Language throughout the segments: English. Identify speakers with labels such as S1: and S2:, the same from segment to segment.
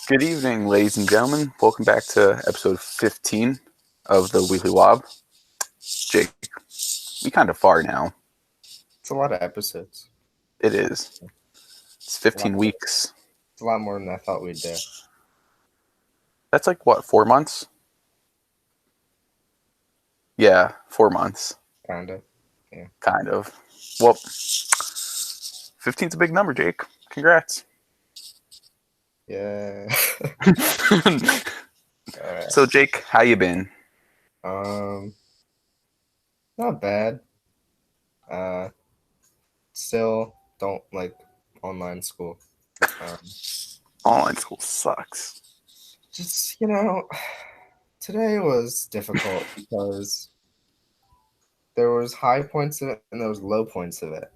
S1: Good evening, ladies and gentlemen. Welcome back to episode 15 of the Weekly Wab. Jake, we kind of far now.
S2: It's a lot of episodes.
S1: It is. It's 15 weeks.
S2: It's a lot more than I thought we'd do.
S1: That's like, what, 4 months? Yeah, 4 months.
S2: Kind of. Yeah.
S1: Kind of. Well, 15's a big number, Jake. Congrats.
S2: Yeah.
S1: So, Jake, how you been?
S2: Not bad. Still don't like online school.
S1: Online school sucks.
S2: Just, today was difficult because there was high points of it and there was low points of it.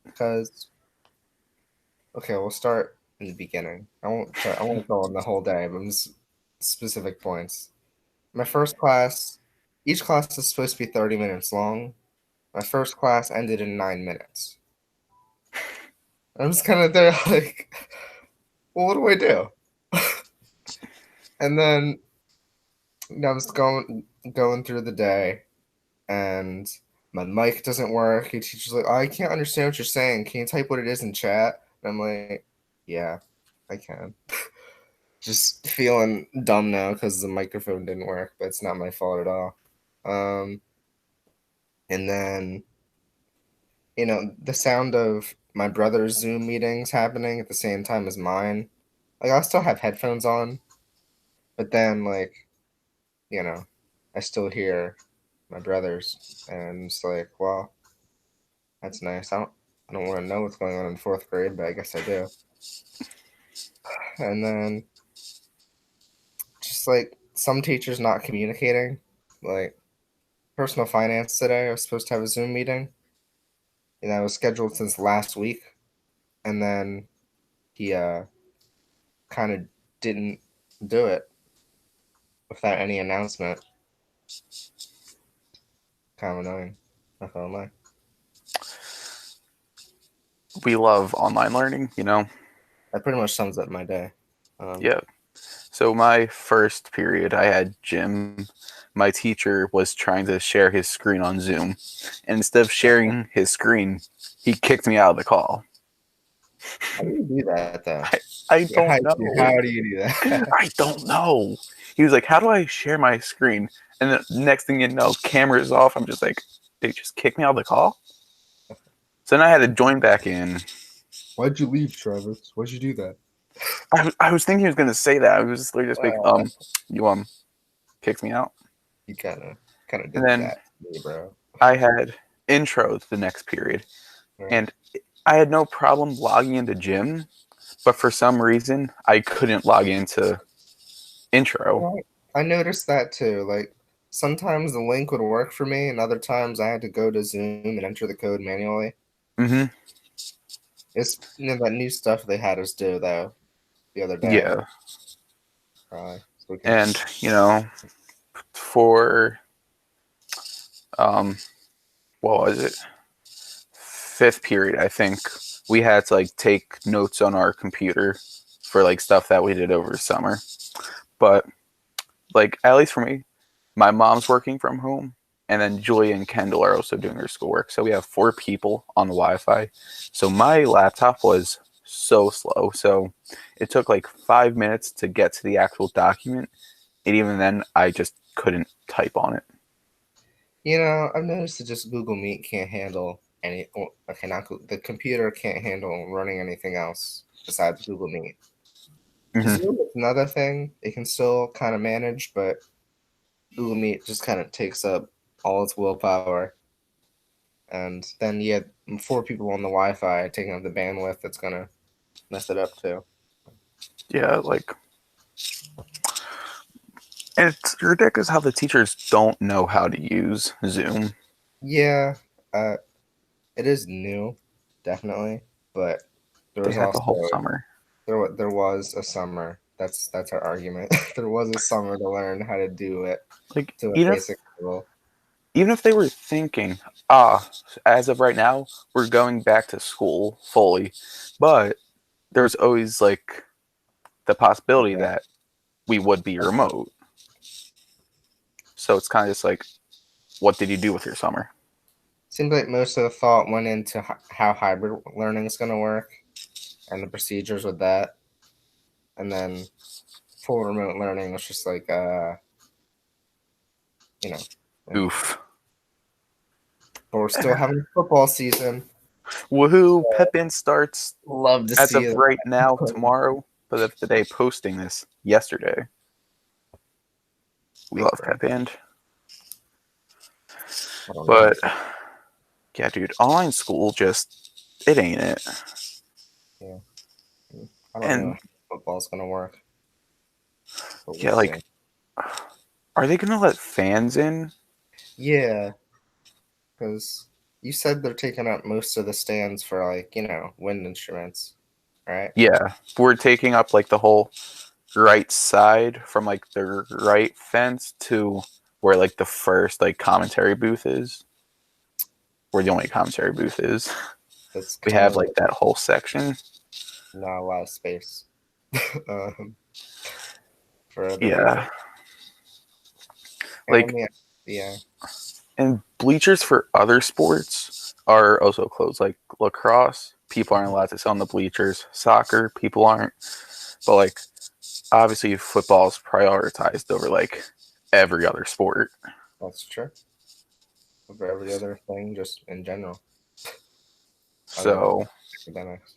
S2: Because, okay, we'll start in the beginning. I won't go on the whole day, but just specific points. My first class, each class is supposed to be 30 minutes long. My first class ended in 9 minutes. I'm just kind of there like, well, what do I do? And then I was going through the day, and my mic doesn't work. The teacher's like, oh, I can't understand what you're saying. Can you type what it is in chat? And I'm like, yeah, I can. Just feeling dumb now because the microphone didn't work, but it's not my fault at all. And then, the sound of my brother's Zoom meetings happening at the same time as mine. Like, I'll still have headphones on, but then, I still hear my brother's, and it's like, well, that's nice. I don't want to know what's going on in 4th grade, but I guess I do. And then, just like some teachers not communicating, like personal finance today, I was supposed to have a Zoom meeting, and I was scheduled since last week, and then he kind of didn't do it without any announcement. Kind of annoying. Not gonna lie.
S1: We love online learning,
S2: That pretty much sums up my day.
S1: Yeah. So my first period, I had gym. My teacher was trying to share his screen on Zoom. And instead of sharing his screen, he kicked me out of the call.
S2: How do you do that, though?
S1: I don't know.
S2: How do you do that?
S1: I don't know. He was like, how do I share my screen? And the next thing you know, camera's off. I'm just like, did he just kick me out of the call? So then I had to join back in.
S2: Why'd you leave, Travis? Why'd you do that?
S1: I was thinking he was going to say that. I was just like, you kicked me out.
S2: You kind of did that to me, bro.
S1: I had intro the next period, and I had no problem logging into gym, but for some reason I couldn't log into intro.
S2: I noticed that too. Like sometimes the link would work for me, and other times I had to go to Zoom and enter the code manually.
S1: Mm-hmm.
S2: It's that new stuff they had us do though the other day.
S1: Yeah. And for what was it? 5th period, I think we had to take notes on our computer for stuff that we did over summer. But at least for me, my mom's working from home, and then Julia and Kendall are also doing their schoolwork. So we have 4 people on the Wi-Fi. So my laptop was so slow. So it took 5 minutes to get to the actual document. And even then, I just couldn't type on it.
S2: I've noticed that just Google Meet can't handle any. Okay, not Google, the computer can't handle running anything else besides Google Meet. Mm-hmm. Zoom is another thing it can still kind of manage, but Google Meet just kind of takes up all its willpower. And then you have 4 people on the Wi-Fi taking up the bandwidth that's gonna mess it up too.
S1: Yeah, and it's ridiculous how the teachers don't know how to use Zoom.
S2: Yeah, it is new, definitely, but
S1: there was also the whole summer.
S2: There was a summer. That's our argument. There was a summer to learn how to do it to a basic level.
S1: Even if they were thinking, as of right now, we're going back to school fully, but there's always the possibility
S2: Okay.
S1: that we would be remote. So it's kind of just like, what did you do with your summer?
S2: Seems like most of the thought went into how hybrid learning is going to work and the procedures with that, and then full remote learning was just like, you know.
S1: Oof.
S2: But we're still having football season.
S1: Woohoo! Pep in starts
S2: Love to
S1: as
S2: see
S1: of
S2: it.
S1: right now, tomorrow, but of the day posting this yesterday. We love Pep Band.
S2: I don't know.
S1: But yeah, dude, online school just it ain't it.
S2: Yeah, I don't know
S1: And
S2: how football's gonna work, but we'll
S1: yeah,
S2: see.
S1: like, are they gonna let fans in?
S2: Yeah, because you said they're taking up most of the stands for like wind instruments, right?
S1: Yeah, we're taking up like the whole right side from like the right fence to where like the first like commentary booth is. Where the only commentary booth is.
S2: That's
S1: We
S2: kind
S1: have
S2: of
S1: like that whole section.
S2: not a lot of space um, for other people.
S1: Yeah,
S2: And
S1: like
S2: yeah,
S1: and bleachers for other sports are also closed. Like lacrosse, people aren't allowed to sit on the bleachers. Soccer, people aren't. But like obviously football is prioritized over like every other sport.
S2: that's true. For every other thing, just in general, other than
S1: So
S2: academics.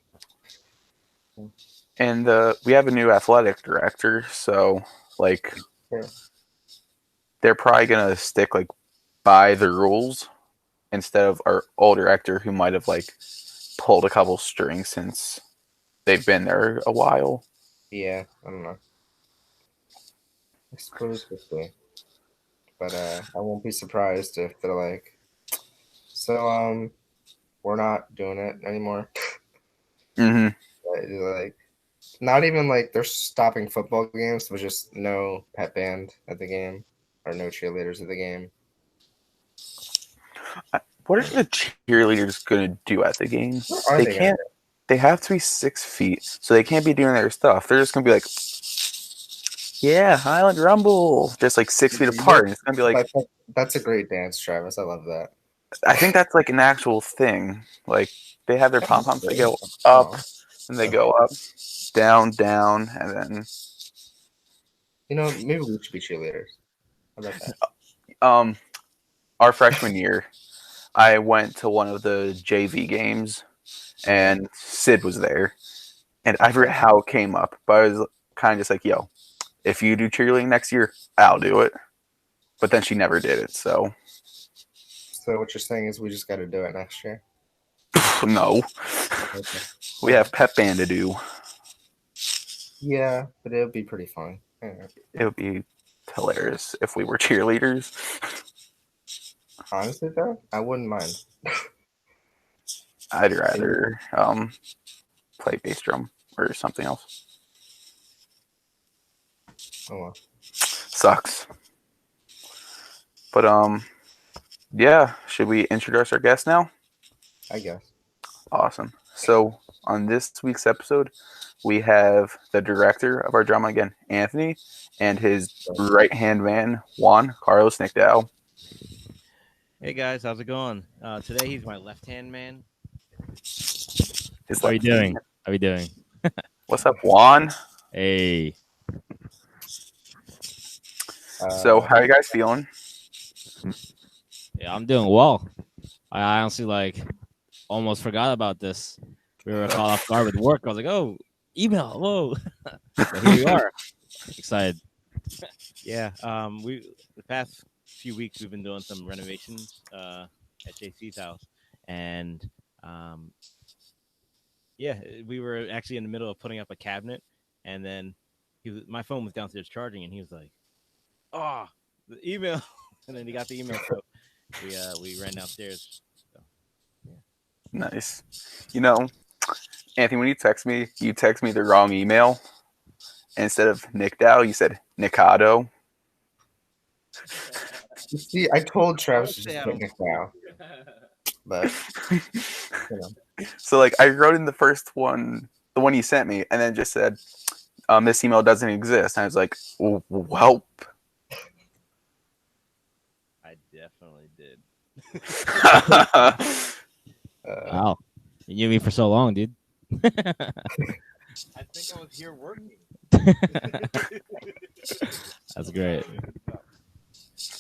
S1: and we have a new athletic director, so like
S2: Yeah.
S1: they're probably gonna stick like by the rules instead of our old director who might have like pulled a couple strings since they've been there a while.
S2: Yeah, I don't know. I suppose we'll see. But I won't be surprised if they're like, so we're not doing it anymore.
S1: Mm-hmm.
S2: Like, not even like they're stopping football games, but just no pep band at the game or no cheerleaders at the game.
S1: What are the cheerleaders gonna do at the
S2: What
S1: games?
S2: are
S1: They
S2: they gonna
S1: can't. They have to be 6 feet, so they can't be doing their stuff. They're just gonna be like, "Yeah, Highland Rumble," just like 6 feet
S2: do?
S1: apart, and it's gonna be like,
S2: That's a great dance, Travis. I love that.
S1: I think that's like an actual thing. Like they have their pom poms. They go up,
S2: Oh,
S1: and they go up, down, down, and then
S2: maybe we should be cheerleaders. How about that?
S1: um, our freshman year, I went to one of the JV games,
S2: Okay.
S1: and Sid was there, and I
S2: Okay.
S1: forget how it came up, but I was kind of just like, "Yo, if you do cheerleading next year, I'll do it." But then she never did it, so
S2: So what you're saying is we just got to do it next year.
S1: no.
S2: Okay.
S1: We have pep band to do.
S2: Yeah, but it'll be pretty fun. Yeah.
S1: It would be hilarious if we were cheerleaders.
S2: Honestly, though, I wouldn't mind.
S1: I'd
S2: Maybe-
S1: rather play bass drum or something else.
S2: Oh well,
S1: Sucks. But yeah, should we introduce our guest now?
S2: I guess.
S1: Awesome. So on this week's episode, we have the director of our drama again, Anthony, and his right hand man, Juan Carlos Nickdow.
S3: Hey guys, how's it going? Today he's my left-hand man.
S1: His
S3: How are you
S1: left hand
S3: doing?
S1: man.
S3: How are you doing?
S1: What's up, Juan?
S3: Hey,
S1: So how are you guys feeling?
S3: yeah, I'm doing well. I honestly almost forgot about this. We were caught off guard with work. I was like, oh, email, hello. But here we are. Excited. Yeah. We the past few weeks we've been doing some renovations at JC's house, and yeah, we were actually in the middle of putting up a cabinet, and then my phone was downstairs charging, and he was like, "Oh, the email," and then he got the email, so we ran downstairs. So, yeah.
S1: Nice. You know, Anthony, when you text me the wrong email. Instead of Nick Dow, you said Nikado.
S2: You see, I told Travis to
S3: Stay
S2: just
S3: out
S2: put
S3: of-
S2: Nick now, but
S1: So like I wrote in the first one, the one you sent me, and then just said this email doesn't exist. And I was like, well.
S3: I definitely did.
S2: Uh,
S3: Wow. You knew me for so long, dude.
S4: I think I was here working.
S3: That's great.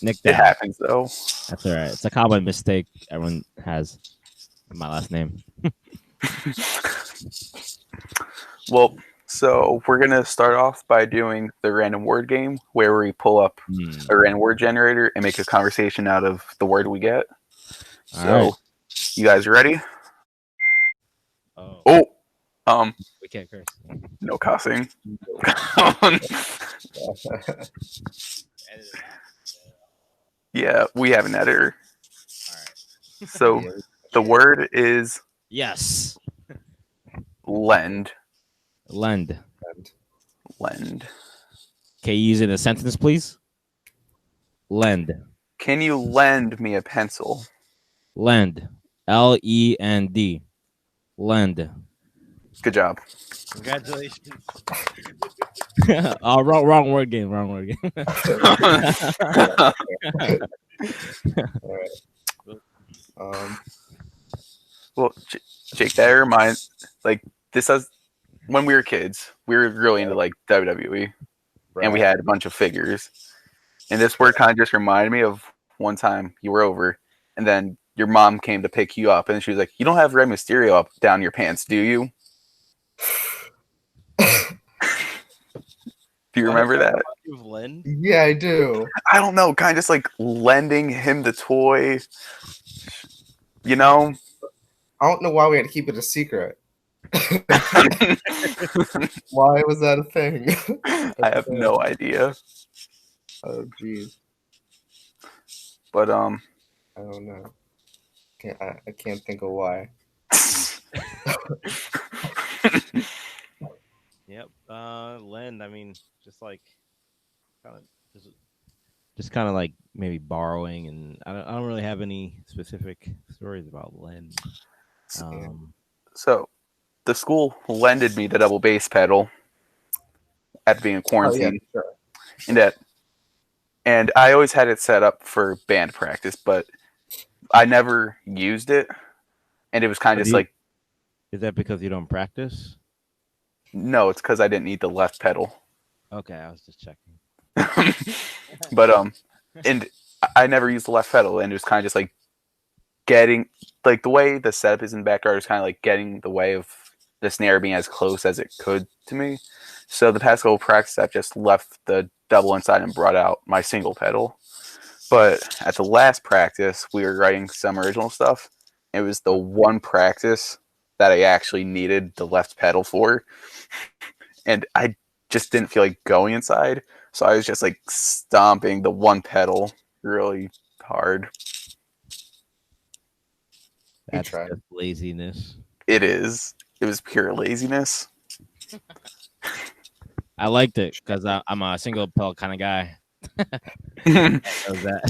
S3: Nick,
S1: It happens though.
S3: that's all right. It's a common mistake everyone has. My last name.
S1: Well, so we're gonna start off by doing the random word game, where we pull up a random word generator and make a conversation out of the word we get. So,
S3: All right.
S1: you guys ready?
S3: Oh,
S1: Oh,
S3: we can't curse.
S1: no cussing. Yeah, we have an editor.
S3: All right.
S1: So
S2: yeah,
S1: the word is
S3: Yes.
S1: lend.
S3: Lend.
S1: Lend.
S3: Can you use it in a sentence, please? Lend.
S1: Can you lend me a pencil?
S3: Lend. Lend. Lend.
S1: Good job.
S4: Congratulations.
S3: Oh, wrong word game. Wrong word game.
S1: Well, Jake, that reminds, like, this is when we were kids. We were really into like WWE, and we had a bunch of figures. And this word kind of just reminded me of one time you were over, and then your mom came to pick you up, and she was like, "You don't have Rey Mysterio up down your pants, do you?" Do you remember that?
S4: You've lend.
S2: Yeah, I do.
S1: I don't know, kind of just like lending him the toy. You know?
S2: I don't know why we had to keep it a secret. Why was that a thing?
S1: I have no idea.
S2: Oh, jeez.
S1: But
S2: I don't know. I can't think of why.
S4: Yep. Lend. I mean, just like kind of just kind of like maybe borrowing, and I don't really have any specific stories about lend.
S1: So the school lended me the double bass pedal at being in quarantine.
S2: Oh, yeah, sure.
S1: And I always had it set up for band practice, but I never used it. And it was kind of just like,
S4: Is that because you don't practice?
S1: no, it's because I didn't need the left pedal.
S4: Okay, I was just checking.
S1: But and I never used the left pedal, and it was kind of just like getting, like, the way the setup is in the backyard is kind of like getting the way of the snare being as close as it could to me. So the past couple practice, I've just left the double inside and brought out my single pedal. But at the last practice, we were writing some original stuff. It was the one practice that I actually needed the left pedal for. And I just didn't feel like going inside. So I was just like stomping the one pedal really hard.
S4: That's
S2: tried.
S4: just laziness.
S1: It is. It was pure laziness.
S3: I liked it because I'm a single pedal kind of guy. That.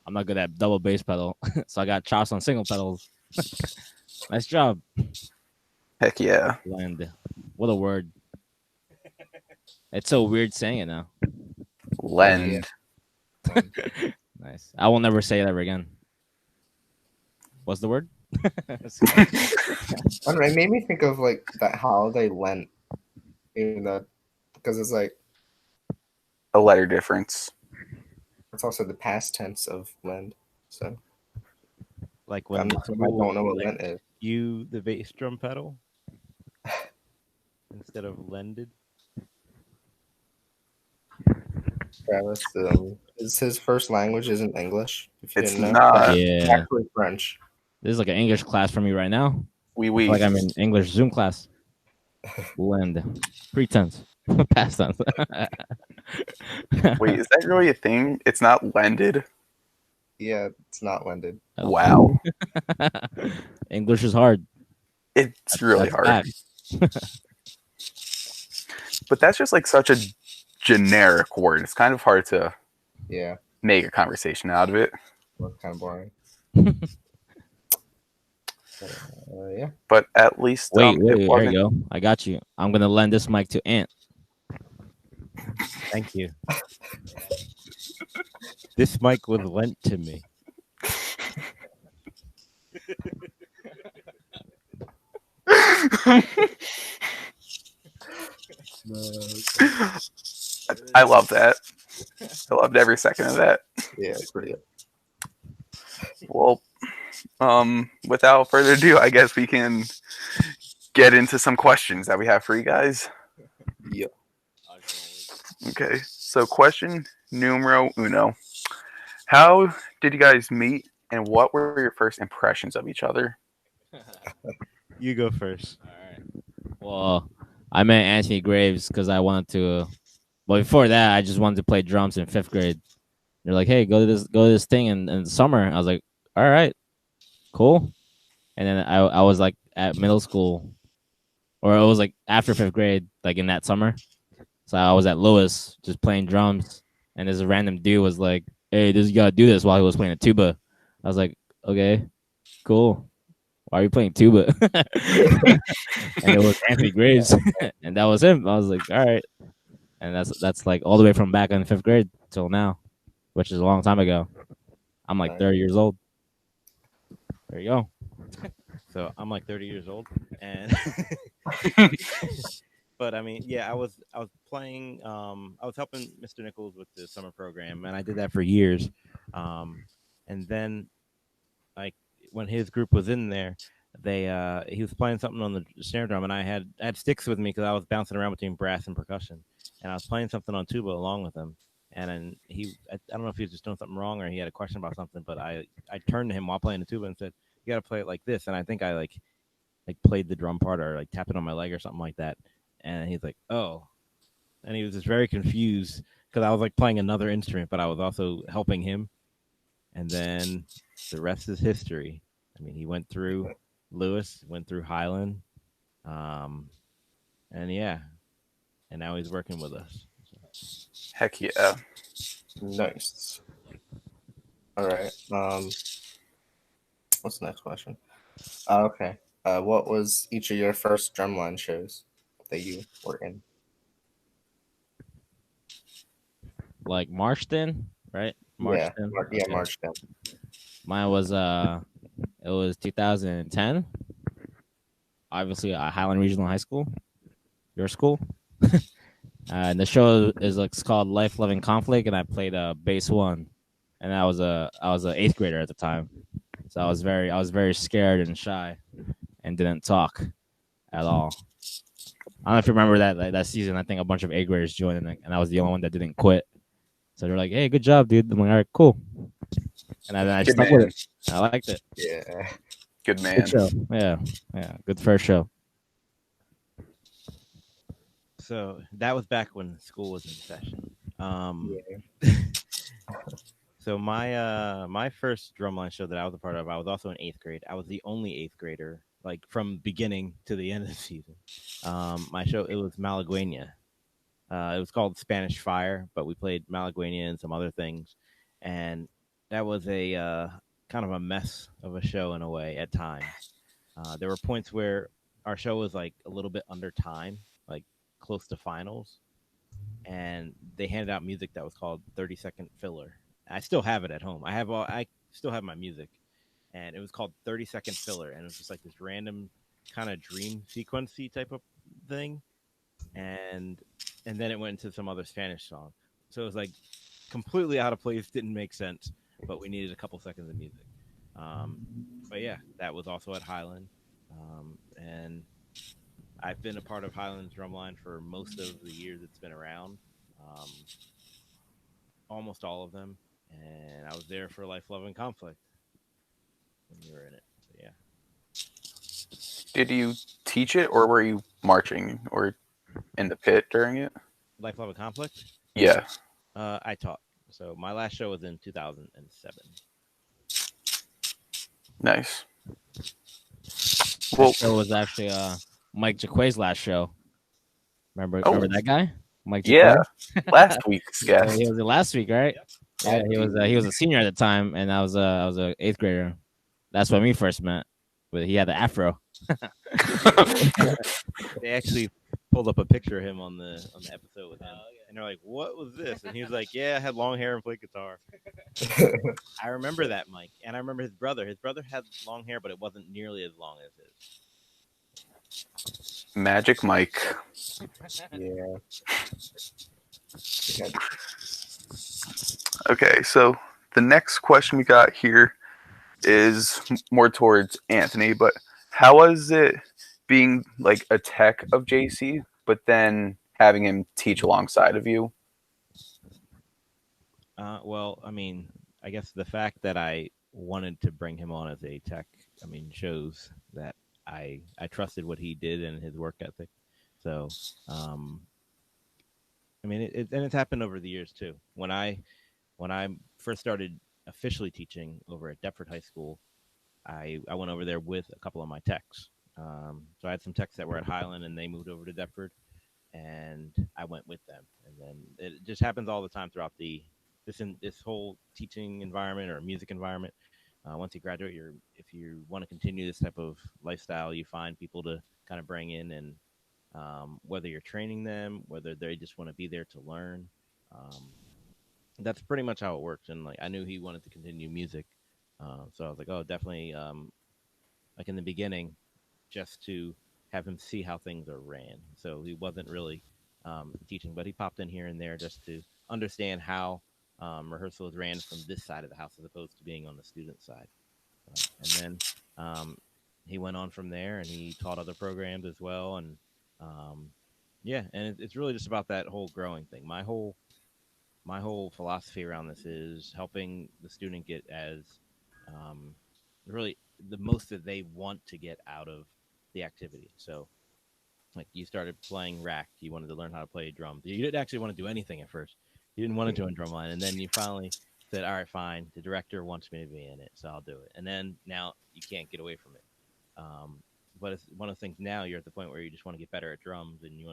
S3: I'm not good at double bass pedal, so I got chops on single pedals. Nice job.
S1: Heck yeah.
S3: Lend. What a word. It's so weird saying it now.
S1: Lend.
S3: Nice. I will never say it ever again. What's the word?
S2: I don't know, it made me think of like that holiday Lent, even though because it's like
S1: A letter difference.
S2: it's also the past tense of lend. So
S4: Like
S2: I
S4: when the
S2: don't
S4: school
S2: know what
S4: lent
S2: lent is.
S4: you the bass drum pedal instead of lended.
S2: Travis, his first language isn't English. If you
S1: It's
S2: didn't know,
S1: not.
S2: it's
S3: Yeah.
S2: actually French.
S3: This is like an English class for me right now.
S1: Oui.
S3: Like I'm in English Zoom class. Lend. Pretense. Past tense.
S1: Wait, is that really a thing? It's not lended?
S2: Yeah, it's not lended.
S1: Wow.
S3: English is hard.
S1: It's really
S3: That's
S1: hard.
S3: fact.
S1: But that's just like such a generic word. It's kind of hard to
S2: Yeah,
S1: make a conversation out of it.
S2: that's kind of boring. Yeah.
S1: But at least
S3: Wait,
S1: it
S3: there you
S1: wasn't.
S3: go. I got you. I'm gonna lend this mic to Ant.
S4: Thank you. This mic was lent to me.
S1: I love that. I loved every second of that.
S2: Yeah, it's pretty good.
S1: Well, without further ado, I guess we can get into some questions that we have for you guys.
S2: Yeah.
S1: Okay, so question numero uno. How did you guys meet and what were your first impressions of each other?
S4: You go first.
S3: All right. Well, I met Anthony Graves because I wanted to. Well, before that, I just wanted to play drums in 5th grade. They're like, "Hey, go to this thing in the summer." I was like, "All right, cool." And then I was like at middle school, or it was like after 5th grade, like in that summer. So I was at Lewis just playing drums, and this random dude was like, "Hey, you gotta do this," while he was playing a tuba. I was like, "Okay, cool. Why are you playing tuba?" And it was Anthony Graves, and that was him. I was like, "All right," and that's like all the way from back in 5th grade till now, which is a long time ago. I'm like
S2: Nice.
S3: 30 years old. There you go.
S4: So I'm like 30 years old, and but I mean, yeah, I was playing. I was helping Mr. Nichols with the summer program, and I did that for years. And then, like when his group was in there, he was playing something on the snare drum, and I had sticks with me because I was bouncing around between brass and percussion, and I was playing something on tuba along with him. And then I don't know if he was just doing something wrong or he had a question about something, but I turned to him while playing the tuba and said, "You got to play it like this." And I think I like played the drum part or like tapped it on my leg or something like that. And he's like, "Oh," and he was just very confused because I was like playing another instrument, but I was also helping him. And then the rest is history. I mean, he went through Lewis, went through Highland, and yeah, and now he's working with us.
S1: Heck yeah.
S2: Nice. All right. What's the next question? Okay. What was each of your first Drumline shows that you were in?
S3: Like Marston, right? Marston.
S2: Yeah,
S3: Okay.
S2: March 10th.
S3: Mine was it was 2010. Obviously, Highland Regional High School, your school. And the show is like it's called Life Loving Conflict, and I played bass one, and I was a 8th grader at the time, so I was very scared and shy, and didn't talk at all. I don't know if you remember that season. I think a bunch of 8th graders joined, and I was the only one that didn't quit. So they're like, "Hey, good job, dude." I'm like, "All right, cool," and I
S1: Good
S3: stuck with
S1: man.
S3: it. I liked it.
S2: Yeah.
S1: Good
S3: Good
S1: man.
S3: show. Yeah, good first show.
S4: So that was back when school was in session.
S2: Yeah.
S4: So my first drumline show that I was a part of, I was also in 8th grade. I was the only 8th grader, like from beginning to the end of the season. My show, it was Malagueña. It was called Spanish Fire, but we played Malagueña and some other things, and that was a kind of a mess of a show in a way at times. There were points where our show was like a little bit under time, like close to finals, and they handed out music that was called 30-second filler. I still have it at home. I still have my music, and it was called 30-second filler, and it was just like this random kind of dream sequency type of thing, and then it went into some other Spanish song. So it was like completely out of place, didn't make sense, but we needed a couple seconds of music. But yeah, that was also at Highland, and I've been a part of Highland's Drumline for most of the years it's been around, almost all of them, and I was there for Life, Love, and Conflict when you were in it. So yeah.
S1: Did you teach it or were you marching or in the pit during it?
S4: Life, Love, and Conflict?
S1: Yeah.
S4: I taught. So my last show was in 2007.
S1: Nice.
S3: Well, show was actually Mike Jaquay's last show. Remember that guy? Mike Jaquay?
S1: Yeah. Last week's guest.
S3: He was the last week, right? Yeah, he was a senior at the time, and I was a 8th grader. That's when we first met. but he had the afro.
S4: They actually pulled up a picture of him on the episode with him, and they're like, "What was this?" And he was like, "Yeah, I had long hair and played guitar." I remember that, Mike, and I remember his brother. His brother had long hair, but it wasn't nearly as long as his.
S1: Magic Mike.
S2: Yeah. Yeah.
S1: Okay, so the next question we got here is more towards Anthony, but how was it being like a tech of JC, but then having him teach alongside of you?
S4: Well, I mean, I guess the fact that I wanted to bring him on as a tech, I mean, shows that I trusted what he did and his work ethic. So, I mean, and it's happened over the years too. When I first started officially teaching over at Deptford High School, I went over there with a couple of my techs. So I had some techs that were at Highland and they moved over to Deptford, and I went with them. And then it just happens all the time throughout this whole teaching environment or music environment. Once you graduate, if you want to continue this type of lifestyle, you find people to kind of bring in, and whether you're training them, whether they just want to be there to learn. That's pretty much how it works. And like I knew he wanted to continue music, so I was like, oh, definitely. Like in the beginning, just to have him see how things are ran. So he wasn't really teaching, but he popped in here and there just to understand how rehearsals ran from this side of the house as opposed to being on the student side. And then he went on from there, and he taught other programs as well. And yeah, and it's really just about that whole growing thing. My whole philosophy around this is helping the student get as really the most that they want to get out of the activity. So like you started playing rack, you wanted to learn how to play drums. You didn't actually want to do anything at first. You didn't want to join Drumline, and then you finally said, "All right, fine. The director wants me to be in it, so I'll do it." And then now you can't get away from it. But it's one of the things now you're at the point where you just want to get better at drums, and you're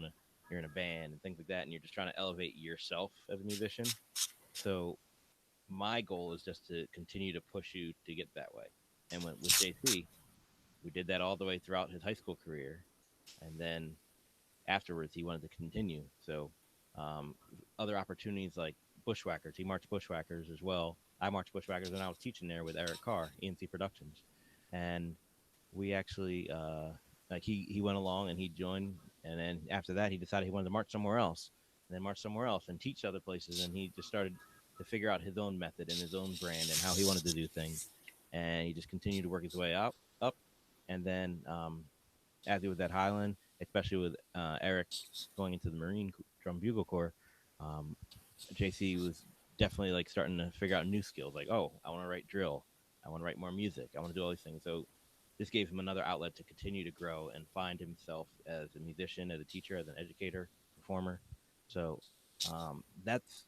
S4: in a band and things like that, and you're just trying to elevate yourself as a musician. So my goal is just to continue to push you to get that way. And with JC, we did that all the way throughout his high school career, and then afterwards he wanted to continue. So other opportunities like Bushwhackers, he marched Bushwhackers as well. I marched Bushwhackers when I was teaching there with Eric Carr, ENC Productions, and we actually like he went along and he joined, and then after that he decided he wanted to march somewhere else, and then march somewhere else and teach other places, and he just started to figure out his own method and his own brand and how he wanted to do things, and he just continued to work his way up, and then as he was at Highland, especially with Eric going into the Marine Drum Bugle Corps, JC was definitely like starting to figure out new skills. Like, oh, I want to write drill, I want to write more music, I want to do all these things. So this gave him another outlet to continue to grow and find himself as a musician, as a teacher, as an educator, performer. So that's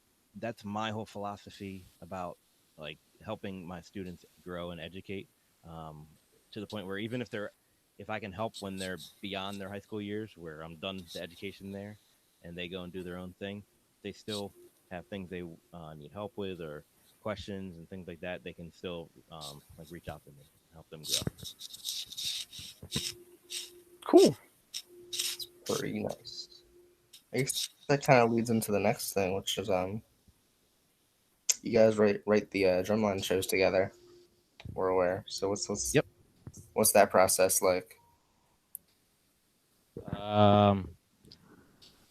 S4: my whole philosophy about like helping my students grow and educate, to the point where even if I can help when they're beyond their high school years, where I'm done the education there, and they go and do their own thing, they still have things they need help with or questions and things like that. They can still like reach out to me and help them grow.
S1: Cool.
S2: Pretty nice. I guess that kind of leads into the next thing, which is you guys write the drumline shows together. We're aware. So
S3: Yep.
S2: What's that process like?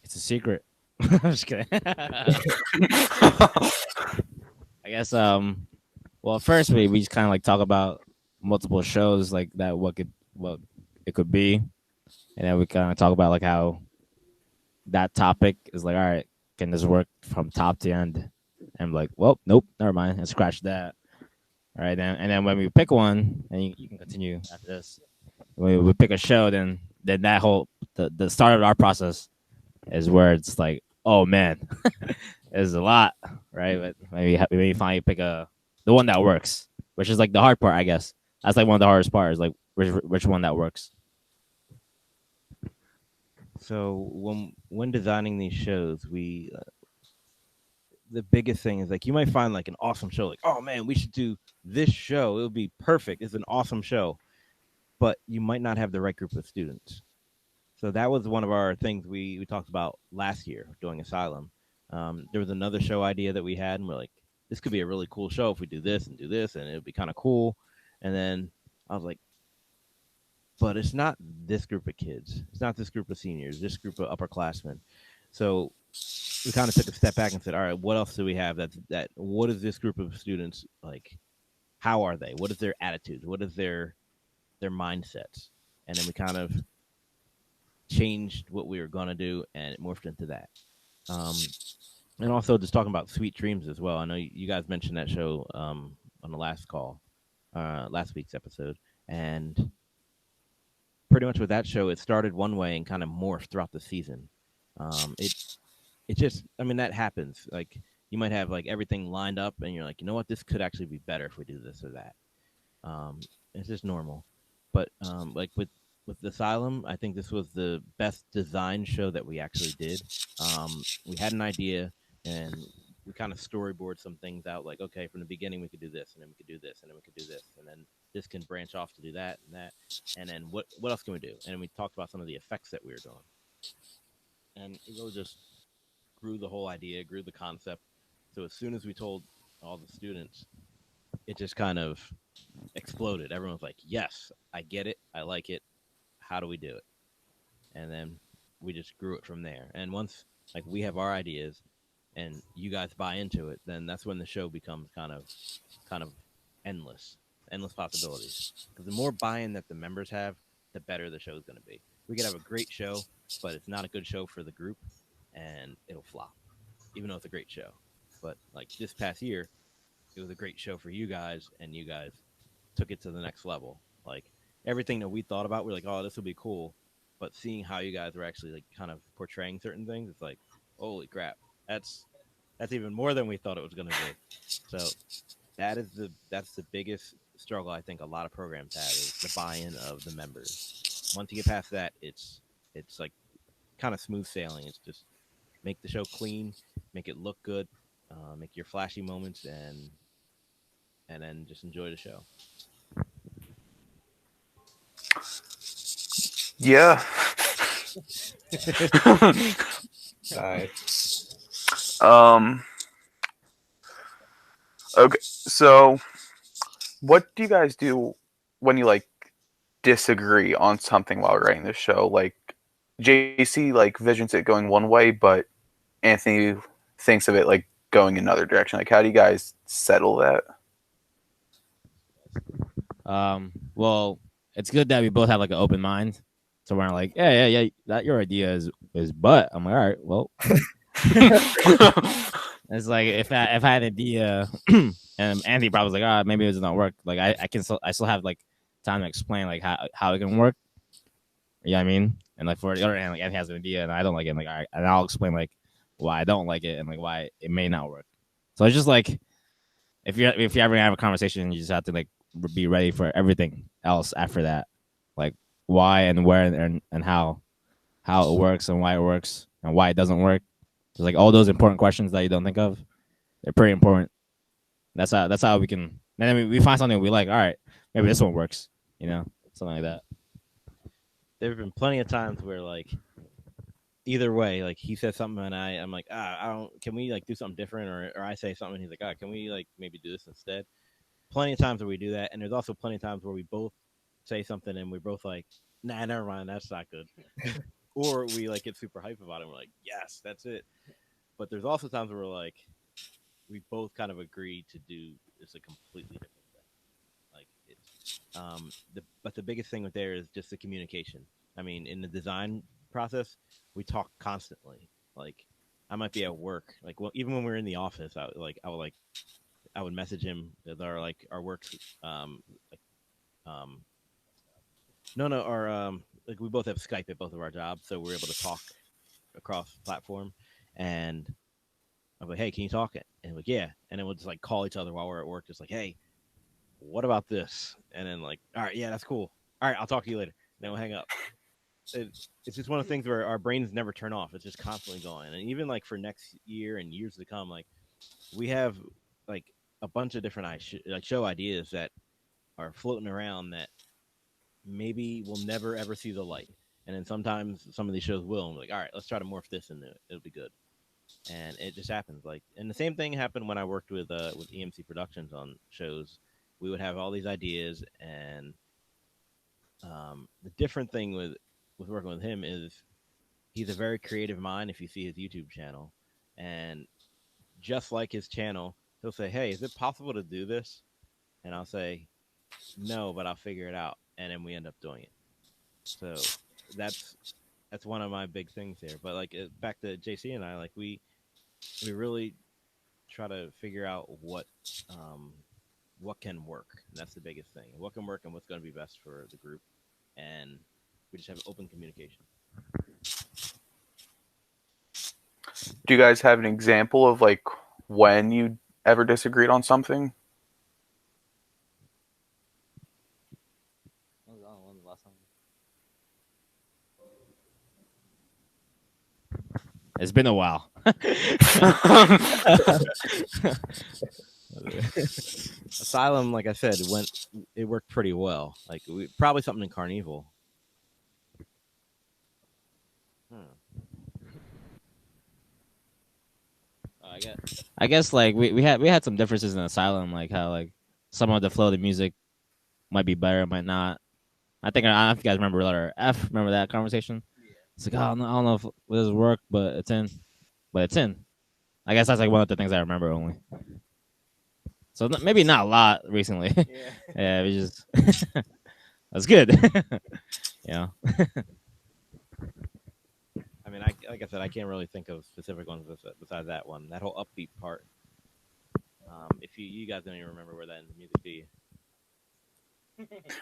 S3: It's a secret. I'm just kidding. I guess well first we just kind of like talk about multiple shows like that, what it could be, and then we kind of talk about like how that topic is like, all right, can this work from top to end? And I'm like, well, nope, never mind, and scratch that. All right, then and then when we pick one, and you can continue after this. When we pick a show, then that whole the start of our process is where it's like, oh man, there's a lot, right? But maybe finally pick the one that works, which is like the hard part, I guess. That's like one of the hardest parts, like which one that works.
S4: So when designing these shows, we the biggest thing is like you might find like an awesome show, like, oh man, we should do this show. It would be perfect. It's an awesome show. but you might not have the right group of students. So that was one of our things we talked about last year doing Asylum. There was another show idea that we had, and we're like, this could be a really cool show if we do this, and it would be kind of cool. And then I was like, but it's not this group of kids. It's not this group of seniors, this group of upperclassmen. So we kind of took a step back and said, all right, what else do we have what is this group of students like? How are they? What is their attitudes? What is their mindsets? And then we kind of changed what we were going to do, and it morphed into that. And also just talking about Sweet Dreams as well. I know you guys mentioned that show on the last call, last week's episode. And pretty much with that show, it started one way and kind of morphed throughout the season. It just, I mean, that happens. Like, you might have like everything lined up and you're like, you know what, this could actually be better if we do this or that. It's just normal. But like with the Asylum, I think this was the best design show that we actually did. We had an idea and we kind of storyboard some things out. Like, okay, from the beginning we could do this, and then we could do this, and then we could do this, and then this can branch off to do that and that, and then what else can we do? And we talked about some of the effects that we were doing, and it really just grew the whole idea, grew the concept. So as soon as we told all the students, it just kind of exploded. Everyone was like, yes, I get it, I like it, how do we do it? And then we just grew it from there. And once like we have our ideas and you guys buy into it, then that's when the show becomes kind of endless possibilities. Because the more buy-in that the members have, the better the show is going to be. We could have a great show, but it's not a good show for the group, and it'll flop, even though it's a great show. But like this past year, it was a great show for you guys, and you guys took it to the next level. Like everything that we thought about, we're like, oh, this will be cool. But seeing how you guys were actually like kind of portraying certain things, it's like, holy crap, that's even more than we thought it was going to be. So that's the biggest struggle I think a lot of programs have is the buy-in of the members. Once you get past that, it's like kind of smooth sailing. It's just make the show clean, make it look good, make your flashy moments, and then just enjoy the show.
S1: Yeah.
S2: Nice.
S1: Okay, so what do you guys do when you like disagree on something while writing the show? Like JC like visions it going one way, but Anthony thinks of it like going another direction. Like, how do you guys settle that?
S3: Well, it's good that we both have like an open mind. So we're like, yeah, that your idea is but I'm like, all right, well. It's like if I had an idea and Anthony probably was like, all right, maybe it does not work. Like I still have like time to explain like how it can work. You know what I mean? And like for the other hand, like Anthony has an idea and I don't like it. And like, all right, and I'll explain like why I don't like it and like why it may not work. So it's just like if you ever gonna have a conversation, you just have to like be ready for everything else after that, like why and where and how it works and why it works and why it doesn't work. There's like all those important questions that you don't think of. They're pretty important. That's how we can. And then we find something we like. All right, maybe this one works. You know, something like that.
S4: There have been plenty of times where like either way, like he says something and I'm like, I don't. Can we like do something different? Or I say something and he's like, can we like maybe do this instead? Plenty of times where we do that, and there's also plenty of times where we both say something and we're both like, nah, never mind, that's not good. Or we like get super hype about it. And we're like, yes, that's it. But there's also times where we're like, we both kind of agree to do this a completely different thing. Like it's but the biggest thing with there is just the communication. I mean, in the design process, we talk constantly. Like I might be at work, like even when we're in the office, I would message him with our work like our like we both have Skype at both of our jobs, so we're able to talk across platform. And I'm like, hey, can you talk it? And like, yeah. And then we'll just like call each other while we're at work, just like, hey, what about this? And then like, all right, yeah, that's cool. All right, I'll talk to you later. And then we'll hang up. It's just one of the things where our brains never turn off. It's just constantly going. And even like for next year and years to come, like we have like a bunch of different show ideas that are floating around that maybe we'll never ever see the light. And then sometimes some of these shows will, and we're like, all right, let's try to morph this into it. It'll be good. And it just happens. Like, and the same thing happened when I worked with EMC Productions on shows. We would have all these ideas, and the different thing with working with him is he's a very creative mind. If you see his YouTube channel, and just like his channel, he'll say, "Hey, is it possible to do this?" And I'll say, "No, but I'll figure it out." And then we end up doing it. So that's one of my big things here. But like back to JC and I, like we really try to figure out what can work. And that's the biggest thing. What can work and what's going to be best for the group. And we just have open communication.
S1: Do you guys have an example of like when you ever disagreed on something?
S3: It's been a while.
S4: Asylum, like I said, it worked pretty well. Like probably something in Carnival.
S3: I guess like we had some differences in Asylum, like how like some of the flow of the music might be better, might not. I don't know if you guys remember letter F. Remember that conversation? It's like, oh, no, I don't know if it does work, but it's in. But it's in. I guess that's like one of the things I remember only. So maybe not a lot recently. Yeah, we just that's good. Yeah.
S4: I mean, like I said, I can't really think of specific ones besides that one. That whole upbeat part. If you guys don't even remember where that in the music be.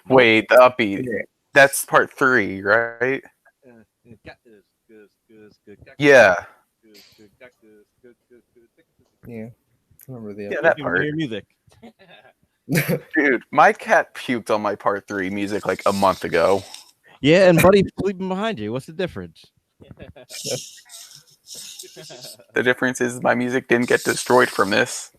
S1: Wait, the upbeat. That's part 3, right? Yeah.
S2: Yeah. I remember the
S1: Yeah, that part.
S4: Hear music.
S1: Dude, my cat puked on my part 3 music like a month ago.
S4: Yeah, and Buddy's sleeping behind you. What's the difference?
S1: The difference is my music didn't get destroyed from this.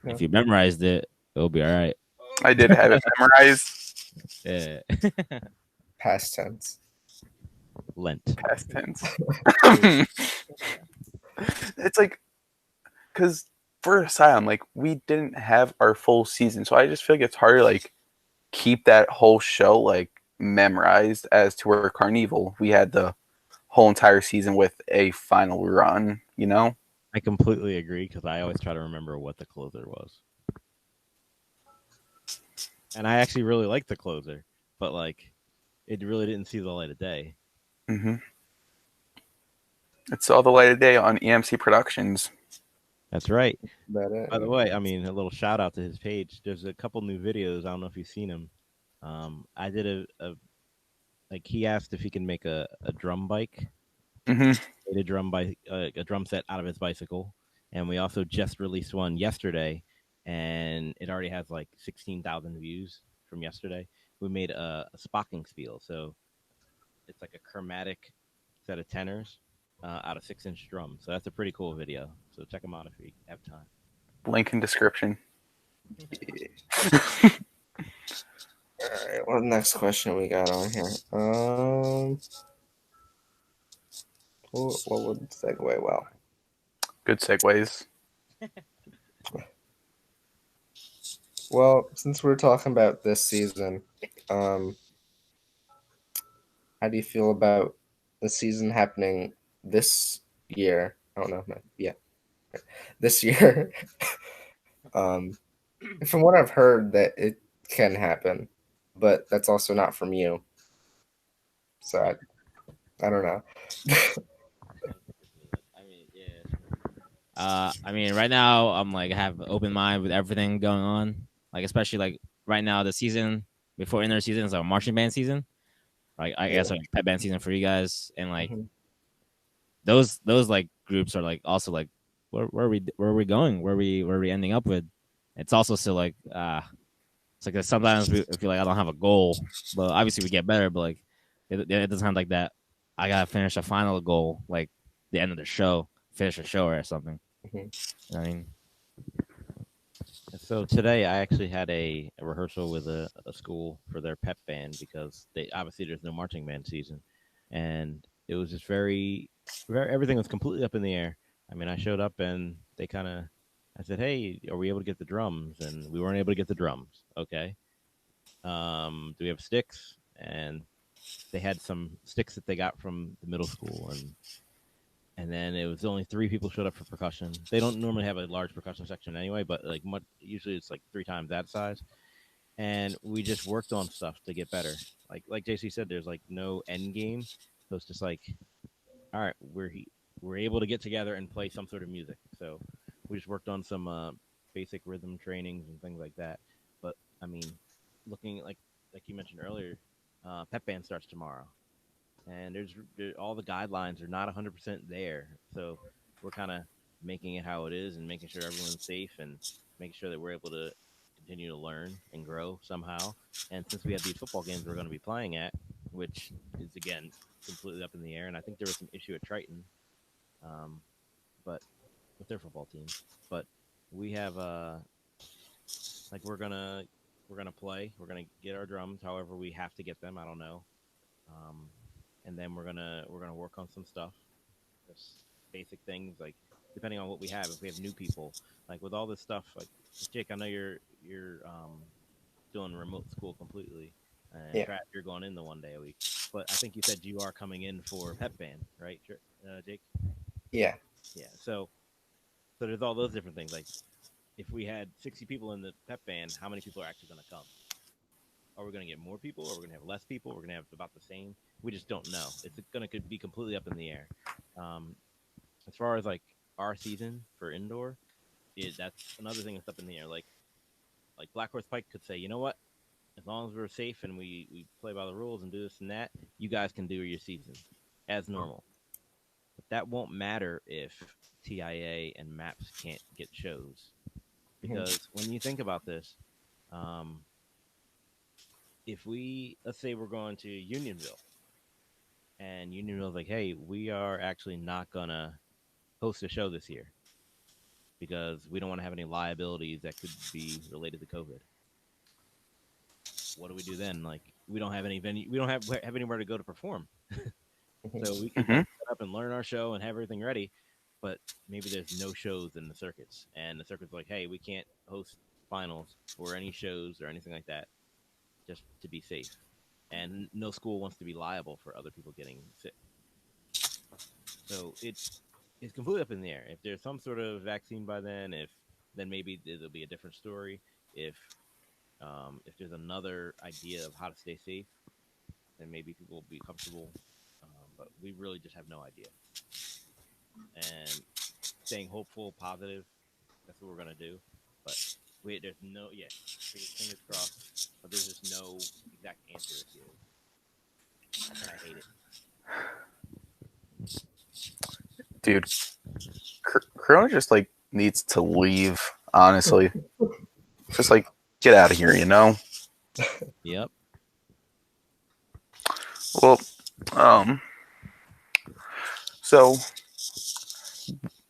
S3: If you memorized it, it'll be all right.
S1: I did have it memorized.
S3: Yeah.
S2: Past tense.
S4: Lent.
S1: Past tense. It's like, because for Asylum, like we didn't have our full season, so I just feel like it's hard to like keep that whole show like memorized. As to where Carnival, we had the whole entire season with a final run. You know.
S4: I completely agree because I always try to remember what the closer was, and I actually really liked the closer, but like it really didn't see the light of day.
S1: Mm-hmm. It saw the light of day on EMC Productions.
S4: That's right.
S2: By
S4: the way, I mean, a little shout out to his page. There's a couple new videos. I don't know if you've seen them. I did like he asked if he can make a drum bike.
S1: Mm-hmm.
S4: Made a drum set out of his bicycle, and we also just released one yesterday, and it already has like 16,000 views from yesterday. We made a Spockenspiel, so it's like a chromatic set of tenors out of 6-inch drums. So that's a pretty cool video. So check them out if you have time.
S1: Link in description.
S2: All right, what next question we got on here? What would segue well?
S1: Good segues.
S2: Well, since we're talking about this season, how do you feel about the season happening this year? I don't know. Yeah, this year. From what I've heard, that it can happen, but that's also not from you. So I don't know.
S3: I mean, right now I'm like have an open mind with everything going on. Like especially like right now the season before inner season is a marching band season. Like I guess like pep band season for you guys, and like those like groups are like also like where are we going? Where are we ending up with? It's also still like it's like sometimes we feel like I don't have a goal, but obviously we get better. But like it doesn't sound like that. I gotta finish a final goal, like the end of the show, finish a show or something. You know what I mean,
S4: So today I actually had a rehearsal with a school for their pep band because they obviously there's no marching band season, and it was just very everything was completely up in the air. I mean, I showed up and they kind of, I said, "Hey, are we able to get the drums?" And we weren't able to get the drums. Okay, do we have sticks? And they had some sticks that they got from the middle school, and then it was only three people showed up for percussion. They don't normally have a large percussion section anyway, but like usually it's like three times that size. And we just worked on stuff to get better. Like JC said, there's like no end game, so it's just like, all right, we're able to get together and play some sort of music. So we just worked on some basic rhythm trainings and things like that. But I mean, looking at like you mentioned earlier, pep band starts tomorrow, and all the guidelines are not 100% there. So we're kind of making it how it is and making sure everyone's safe and making sure that we're able to continue to learn and grow somehow. And since we have these football games we're going to be playing at, which is again completely up in the air, and I think there was some issue at Triton, um, but with their football team, but we have like we're gonna play, we're gonna get our drums, however we have to get them. I don't know. Um, and then we're gonna work on some stuff, just basic things like depending on what we have. If we have new people, like with all this stuff, like Jake, I know you're doing remote school completely, and
S2: Yeah.
S4: Trav, you're going in the one day a week. But I think you said you are coming in for pep band, right, Jake?
S2: Yeah.
S4: Yeah. So there's all those different things. Like if we had 60 people in the pep band, how many people are actually going to come? Are we going to get more people? Are we going to have less people? We're going to have about the same. We just don't know. It's going to be completely up in the air. Um, as far as like our season for indoor, that's another thing that's up in the air. Like Black Horse Pike could say, you know what? As long as we're safe and we play by the rules and do this and that, you guys can do your season as normal. But that won't matter if TIA and MAPS can't get shows because when you think about this, um, if let's say we're going to Unionville and Unionville's like, hey, we are actually not gonna host a show this year because we don't want to have any liabilities that could be related to COVID. What do we do then? Like, we don't have any venue, we don't have anywhere to go to perform, so we could
S1: Mm-hmm.
S4: like set up and learn our show and have everything ready, but maybe there's no shows in the circuits, and the circuit's like, hey, we can't host finals or any shows or anything like that, just to be safe. And no school wants to be liable for other people getting sick. So it's completely up in the air. If there's some sort of vaccine by then maybe it'll be a different story. If there's another idea of how to stay safe, then maybe people will be comfortable. But we really just have no idea. And staying hopeful, positive, that's what we're gonna do. But there's no fingers crossed. But there's just no exact answer if you. And I hate it.
S1: Dude, Corona just like needs to leave. Honestly, just like get out of here.
S4: Yep.
S1: Well, so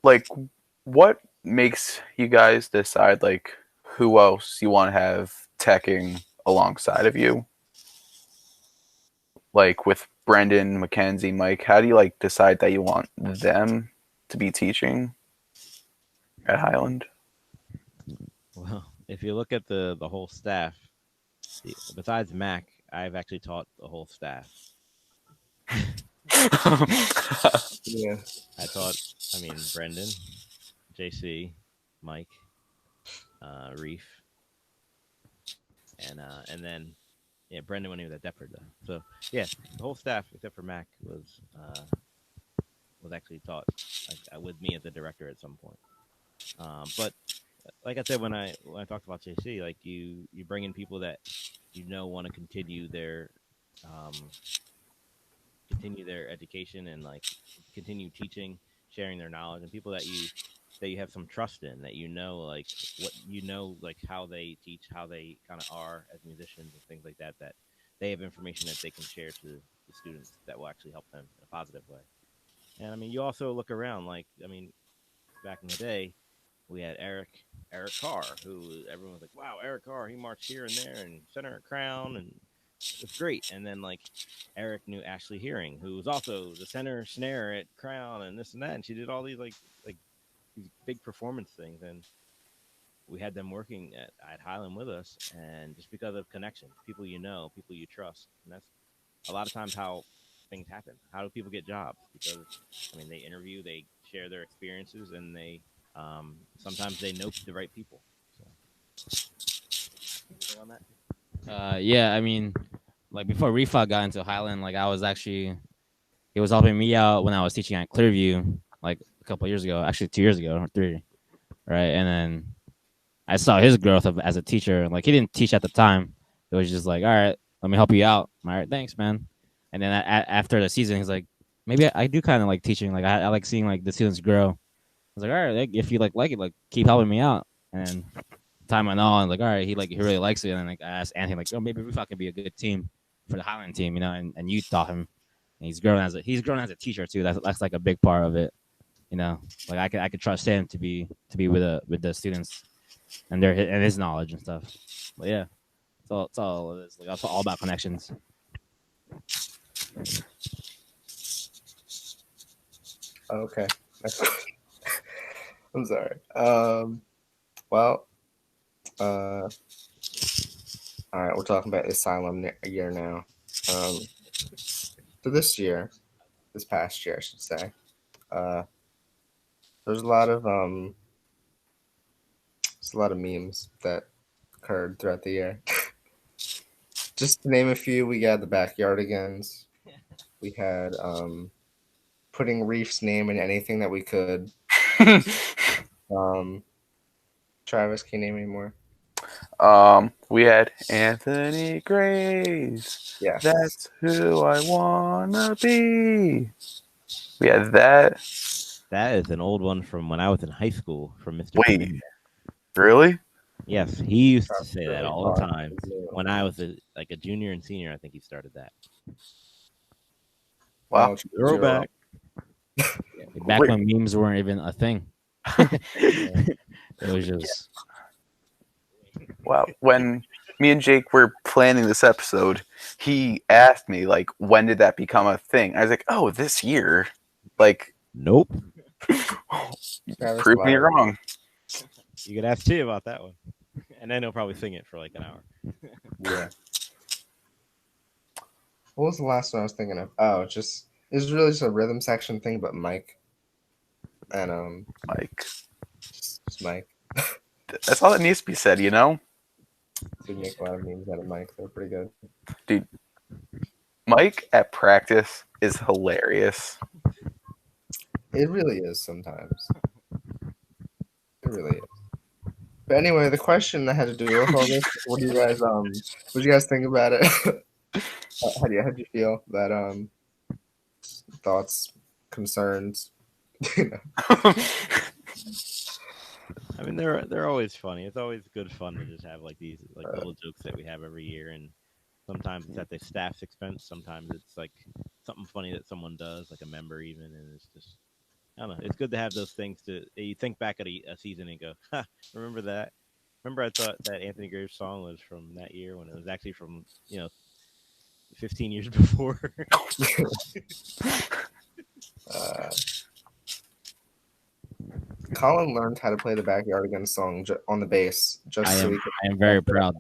S1: like, what makes you guys decide like who else you want to have teching alongside of you? Like with Brendan, Mackenzie, Mike, how do you like decide that you want them to be teaching at Highland?
S4: Well, if you look at the whole staff, besides Mac, I've actually taught the whole staff.
S2: Yeah.
S4: I taught, Brendan, JC, Mike, Reef, and then Brendan when he was at Deptford though. So yeah, the whole staff except for Mac was actually taught with me as a director at some point. But like I said when I talked about JC, like you bring in people that want to um, continue their education and like continue teaching, sharing their knowledge, and people that you have some trust in, that like what like how they teach, how they kind of are as musicians and things like that, that they have information that they can share to the students that will actually help them in a positive way. And you also look around, like back in the day, we had Eric Carr, who everyone was like, wow, Eric Carr, he marched here and there and center at Crown, and it's great. And then like Eric knew Ashley Hearing, who was also the center snare at Crown and this and that, and she did all these like these big performance things, and we had them working at Highland with us, and just because of connections, people you know, people you trust, and that's a lot of times how things happen. How do people get jobs? Because I mean, they interview, they share their experiences, and they sometimes they know the right people. So, anything on that?
S3: Yeah, I mean, like before Refa got into Highland, like I was actually he was helping me out when I was teaching at Clearview, like a couple of years ago, actually 2 years ago or 3, right? And then I saw his growth as a teacher. Like he didn't teach at the time. It was just like, all right, let me help you out. All right, thanks, man. And then after the season, he's like, maybe I do kind of like teaching. Like I like seeing like the students grow. I was like, all right, like, if you like it, like keep helping me out. And time went on, like, all right, he really likes it. And then like I asked Anthony, like, oh, maybe we could be a good team for the Highland team, and you taught him. And he's grown as a teacher too. That's like a big part of it. Like I could trust him to be with the students and his knowledge and stuff. But yeah, it's all it is. Like it's all about connections.
S2: Okay. I'm sorry. Well, all right, we're talking about Asylum year now. So this past year, I should say, there's a lot of memes that occurred throughout the year. Just to name a few, we got the Backyardigans. We had putting Reef's name in anything that we could. Travis, can you name any more?
S1: We had Anthony Graves.
S2: Yes.
S1: That's who I wanna be. We had that.
S4: That is an old one from when I was in high school from Mr.
S1: Wait,
S4: P.
S1: really?
S4: Yes, he used to
S2: That's
S4: say that
S2: really
S4: all the
S2: fun.
S4: time. When I was a junior and senior, I think he started that.
S1: Wow.
S4: Throwback.
S3: Back
S1: Wait.
S3: when memes weren't even a thing. It was just
S1: Wow. When me and Jake were planning this episode, he asked me, like, when did that become a thing? I was like, oh, this year. Like,
S4: Nope.
S2: Travis
S1: prove me
S2: lied.
S1: wrong.
S4: You could ask T about that one, and then he'll probably sing it for like an hour.
S2: Yeah. What was the last one I was thinking of? Oh, it was really just a rhythm section thing, but Mike. And
S1: Like,
S2: just Mike.
S1: that's all that needs to be said, you know?
S2: We make a lot of memes out of Mike. They're pretty good.
S1: Dude, Mike at practice is hilarious.
S2: It really is sometimes. It really is. But anyway, the question that had to do with all this, what do you guys think about it? How do you feel that thoughts, concerns?
S4: I mean, they're always funny. It's always good fun to just have like these like little jokes that we have every year, and sometimes it's at the staff's expense. Sometimes it's like something funny that someone does, like a member even, and it's just I don't know. It's good to have those things that you think back at a season and go, ha, remember that? Remember I thought that Anthony Graves song was from that year when it was actually from 15 years before.
S2: Colin learned how to play the Backyardigans song on the bass.
S3: I am very proud.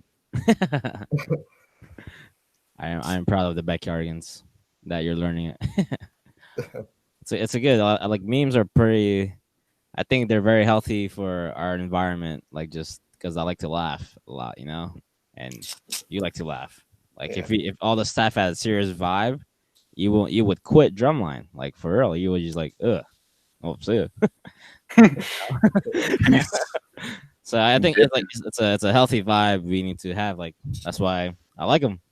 S3: I am proud of the Backyardigans that you're learning it. It's a good. I like memes are pretty. I think they're very healthy for our environment. Like just because I like to laugh a lot, and you like to laugh. Like
S2: Yeah.
S3: if all the staff had a serious vibe, you would quit Drumline. Like for real, you would just like ugh. Oh, see ya. So I think it's a healthy vibe we need to have. Like that's why I like them.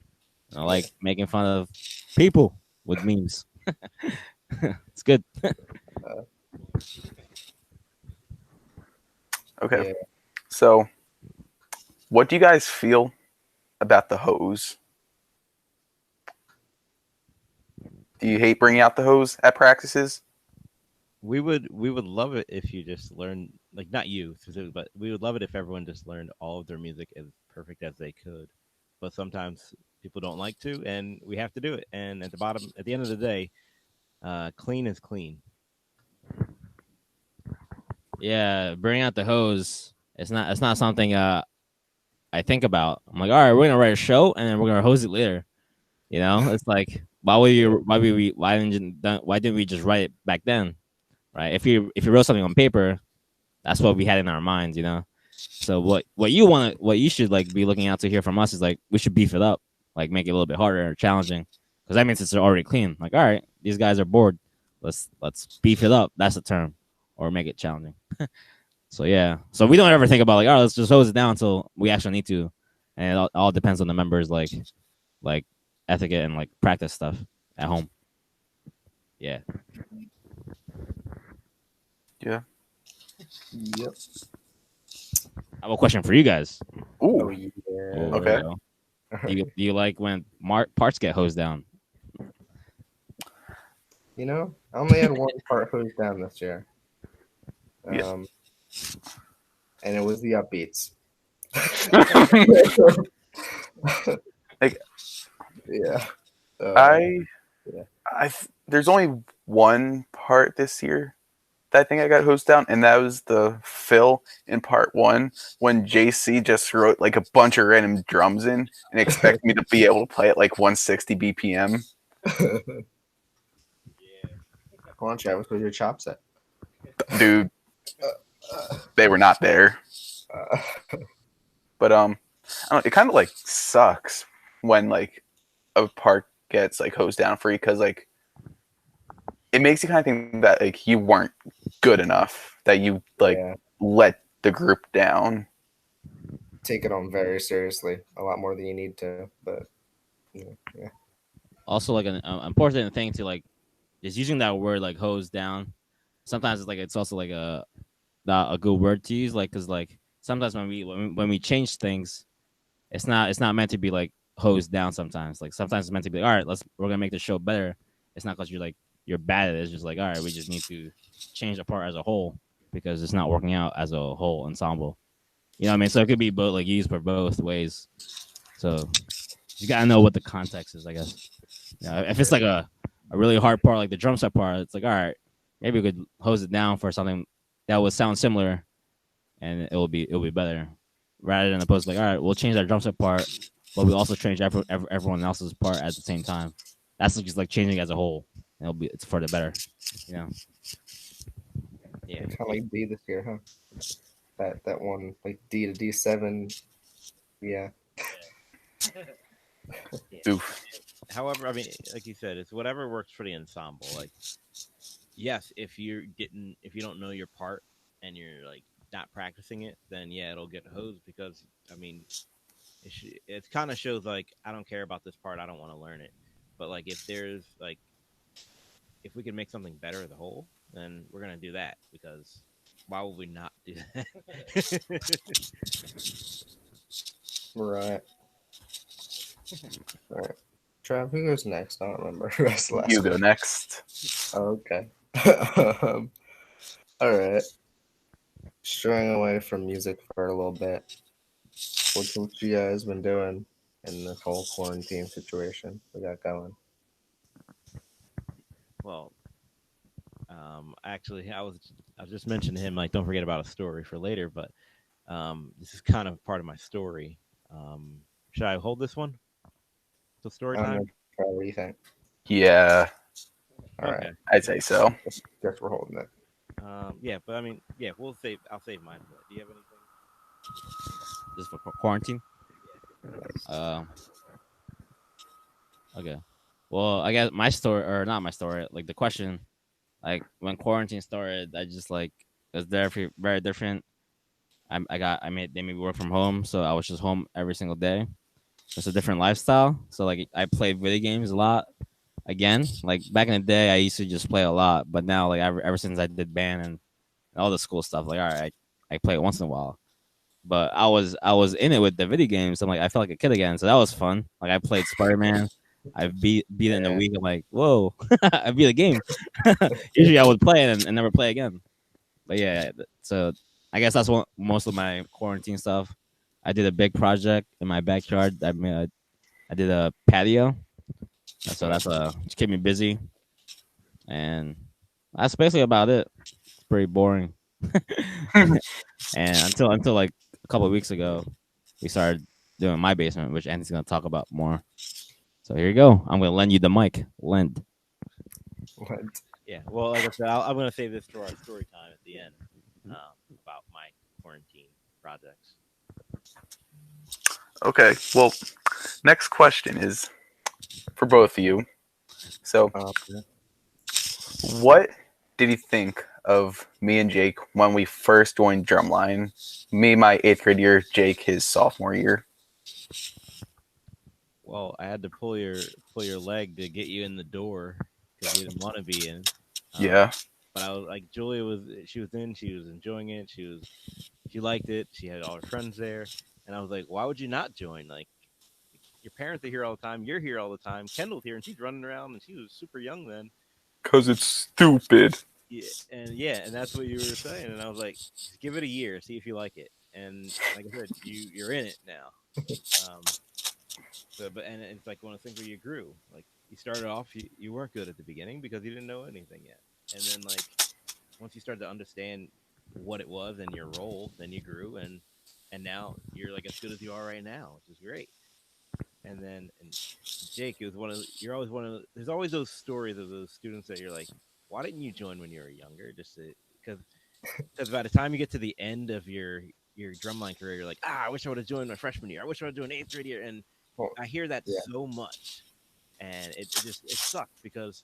S3: I like making fun of people with memes. It's good.
S1: Okay.
S2: Yeah.
S1: So, what do you guys feel about the hose? Do you hate bringing out the hose at practices?
S4: we would love it if you just learned, like, not you specifically, but we would love it if everyone just learned all of their music as perfect as they could. But sometimes people don't like to, and we have to do it. And at the end of the day, clean is clean.
S3: Yeah, bring out the hose. It's not something I think about. I'm like, all right, we're gonna write a show and then we're gonna hose it later. You know, it's like why didn't we just write it back then, right? If you wrote something on paper, that's what we had in our minds, you know. So what you should like be looking out to hear from us is like we should beef it up, like make it a little bit harder or challenging, because that means it's already clean. Like, all right, these guys are bored. Let's beef it up. That's the term, or make it challenging. So yeah, so we don't ever think about like, oh, let's just hose it down until we actually need to, and all depends on the members like etiquette and like practice stuff at home. Yeah.
S1: Yeah.
S2: Yep.
S3: I have a question for you guys.
S2: Oh
S1: Ooh.
S2: yeah.
S3: Oh,
S1: Okay.
S3: you know. Do you like when parts get hosed down?
S2: You know, I only had one part hosed down this year.
S1: Yeah.
S2: And it was the upbeats.
S1: Like,
S2: yeah. Yeah.
S1: There's only one part this year that I think I got hosed down, and that was the fill in part 1 when JC just wrote like a bunch of random drums in and expected me to be able to play at like 160 BPM.
S2: Come on, Travis, with your chops at?
S1: Dude, they were not there.
S2: Uh,
S1: But I don't know, it kind of like sucks when like a part gets like hosed down for you, because like it makes you kind of think that like you weren't good enough, that you like
S2: yeah,
S1: let the group down.
S2: take it on very seriously, a lot more than you need to. But yeah.
S3: Also, like an important thing to like is using that word like hose down. Sometimes it's also like not a good word to use, like because like sometimes when we change things, it's not meant to be like hosed down. Sometimes sometimes it's meant to be like, all right, we're gonna make the show better. It's not because you're bad at it. It's just like, all right, we just need to change the part as a whole because it's not working out as a whole ensemble. You know what I mean? So it could be both, like used for both ways. So you gotta know what the context is, I guess. You know, if it's like a really hard part, like the drum set part, it's like, all right, maybe we could hose it down for something that would sound similar, and it'll be better, rather than opposed to like, all right, we'll change that drum set part, but we also change everyone else's part at the same time. That's just like changing as a whole, and it's for the better, you know. Yeah.
S2: Kind of like D this year, huh? That one, like D to D7. Yeah.
S1: Oof.
S4: However, I mean, like you said, it's whatever works for the ensemble. Like, yes, if you don't know your part and you're like not practicing it, then yeah, it'll get hosed because I mean, it kind of shows like I don't care about this part, I don't want to learn it. But like if we can make something better as a whole, then we're gonna do that because why would we not do that?
S2: Right. All right. Trav, who goes next? I don't remember. That's the last
S1: You go
S2: one.
S1: next.
S2: Okay. All right. Straying away from music for a little bit. What you guys been doing in this whole quarantine situation we got going?
S4: Well, actually, I was just mentioning to him like don't forget about a story for later, but this is kind of part of my story. Should I hold this one? So story
S2: I don't
S4: time.
S2: know, Trav, what do you think?
S1: Yeah,
S2: All
S4: Okay.
S2: right.
S1: I'd say so.
S2: Guess we're holding it.
S4: Yeah, but I mean, yeah, I'll save mine for it. Do you have anything?
S3: Just for quarantine. Okay. Well, I guess my story, or not my story, like the question, like when quarantine started, I just like it was very different. They made me work from home, so I was just home every single day. It's a different lifestyle. So like I played video games a lot again. Like back in the day, I used to just play a lot, but now like ever since I did band and all the school stuff, like all right, I play it once in a while. But I was in it with the video games. I'm like I felt like a kid again, so that was fun. Like I played Spider Man. I beat it in a week. I'm like, whoa, I beat the game. Usually I would play it and never play again. But yeah, so I guess that's most of my quarantine stuff. I did a big project in my backyard. I did a patio, so that's just kept me busy, and that's basically about it. It's pretty boring. And until like a couple of weeks ago, we started doing my basement, which Anthony's gonna talk about more. So here you go. I'm gonna lend you the mic. Lend.
S2: What?
S4: Yeah. Well, like I said, I'm going to save this for our story time at the end about my quarantine projects.
S1: Okay. Well, next question is for both of you. So, what did you think of me and Jake when we first joined Drumline? Me, my 8th grade year, Jake, his sophomore year.
S4: Well, I had to pull your leg to get you in the door because you didn't want to be in.
S1: Yeah.
S4: But I was like, Julia was in, she was enjoying it, she liked it, she had all her friends there, and I was like, why would you not join? Like, your parents are here all the time, you're here all the time, Kendall's here, and she's running around, and she was super young then.
S1: 'Cause it's stupid.
S4: Yeah, and that's what you were saying, and I was like, just give it a year, see if you like it, and like I said, you're in it now. And it's like one of the things where you grew. Like, you started off, you weren't good at the beginning because you didn't know anything yet, and then like once you started to understand what it was and your role, then you grew, and now you're like as good as you are right now, which is great. And Jake, it was you're always one of there's always those stories of those students that you're like, why didn't you join when you were younger? Just because by the time you get to the end of your drumline career, you're like, I wish I would have joined my freshman year. I wish I would have joined 8th grade year. And I hear that so much, and it sucks because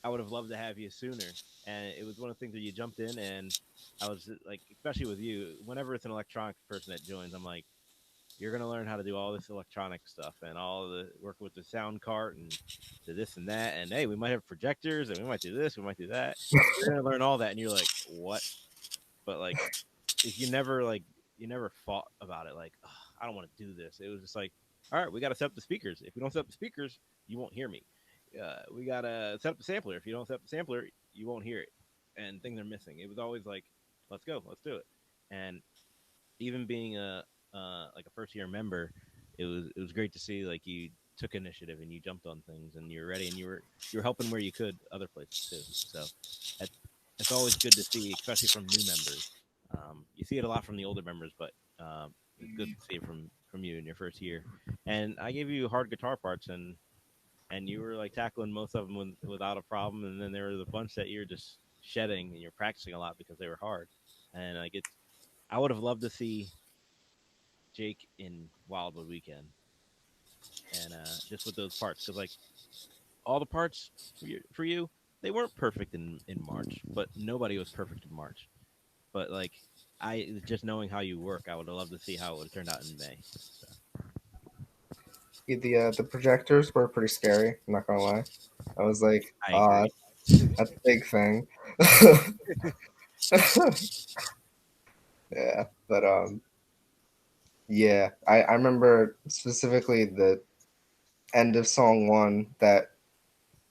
S4: I would have loved to have you sooner. And it was one of the things that you jumped in, and I was like, especially with you, whenever it's an electronics person that joins, I'm like, you're going to learn how to do all this electronic stuff and all the work with the sound cart and to this and that. And hey, we might have projectors and we might do this, we might do that. You're going to learn all that. And you're like, what? But like, if you never fought about it, like, oh, I don't want to do this. It was just like, all right, we got to set up the speakers. If we don't set up the speakers, you won't hear me. We got to set up the sampler. If you don't set up the sampler, you won't hear it. And things are missing. It was always like, let's go, let's do it. And even being like a first year member, it was great to see like you took initiative and you jumped on things and you're ready and you were helping where you could other places too. So it's always good to see, especially from new members. You see it a lot from the older members, but it's good to see it from you in your first year. And I gave you hard guitar parts, and you were like tackling most of them without a problem. And then there was a bunch that you're just shedding and you're practicing a lot because they were hard. And like I would have loved to see Jake in Wildwood Weekend, and just with those parts, because like all the parts for you, they weren't perfect in March, but nobody was perfect in March. But like just knowing how you work, I would have loved to see how it would have turned out in May. So.
S2: The projectors were pretty scary. I'm not gonna lie. I was like, that's a big thing. Yeah, but yeah, I remember specifically the end of song 1, that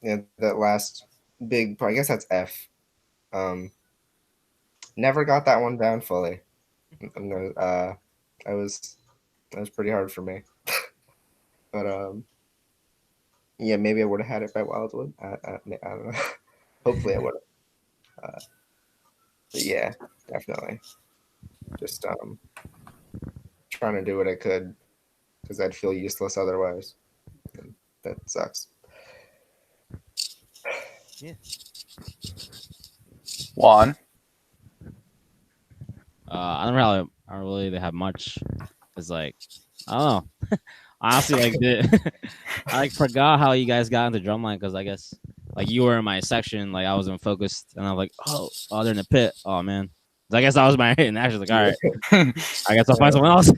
S2: that last big, I guess that's F. Never got that one down fully. That was pretty hard for me. But yeah, maybe I would have had it by Wildwood. I don't know. Hopefully I would have. But yeah, definitely. Just trying to do what I could because I'd feel useless otherwise. And that sucks.
S4: Yeah.
S1: Juan.
S3: I don't really have much. It's like, I don't know. Honestly, like I like forgot how you guys got into Drumline because I guess like you were in my section, like I wasn't focused, and I'm like, oh, they're in the pit. Oh man. So I guess that was my hit, and actually like, all right, I guess I'll find someone else.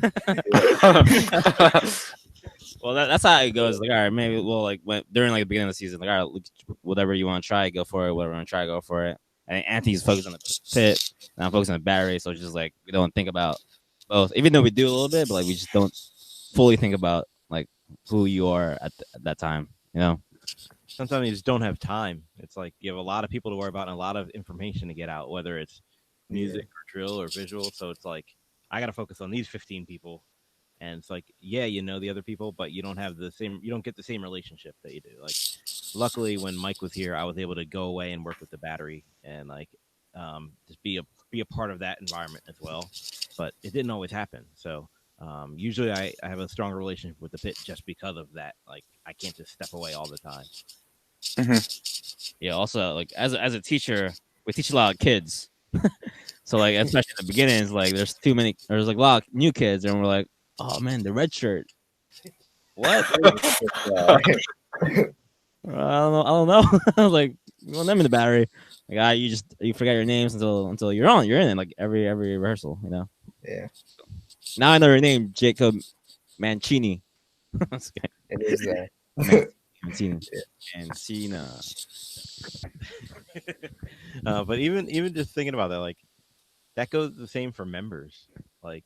S3: Well, that's how it goes. Like, all right, maybe we'll like during like the beginning of the season, like, all right, whatever you want to try, go for it. Whatever you want to try, go for it. And Anthony's focused on the pit, and I'm focused on the battery. So it's just like we don't think about both, even though we do a little bit, but like we just don't fully think about like who you are at that time. You know.
S4: Sometimes you just don't have time. It's like you have a lot of people to worry about and a lot of information to get out, whether it's music or drill or visual. So it's like I got to focus on these 15 people, and it's like, yeah, you know the other people, but you don't have the same. You don't get the same relationship that you do. Like, luckily, when Mike was here, I was able to go away and work with the battery and like just be a part of that environment as well. But it didn't always happen. So usually I have a stronger relationship with the pit just because of that. Like I can't just step away all the time.
S3: Yeah. Also, like as a teacher, we teach a lot of kids. So like, especially in the beginnings, like there's like a lot of new kids, and we're like, oh man, the red shirt. What? I don't know. I was like, you want them in the battery? Like, you forget your names until you're in it. Like every rehearsal, you know.
S2: Yeah.
S3: Now I know your name, Jacob Mancini.
S2: It is there.
S3: Mancini. Mancina.
S4: But even just thinking about that, like that goes the same for members. Like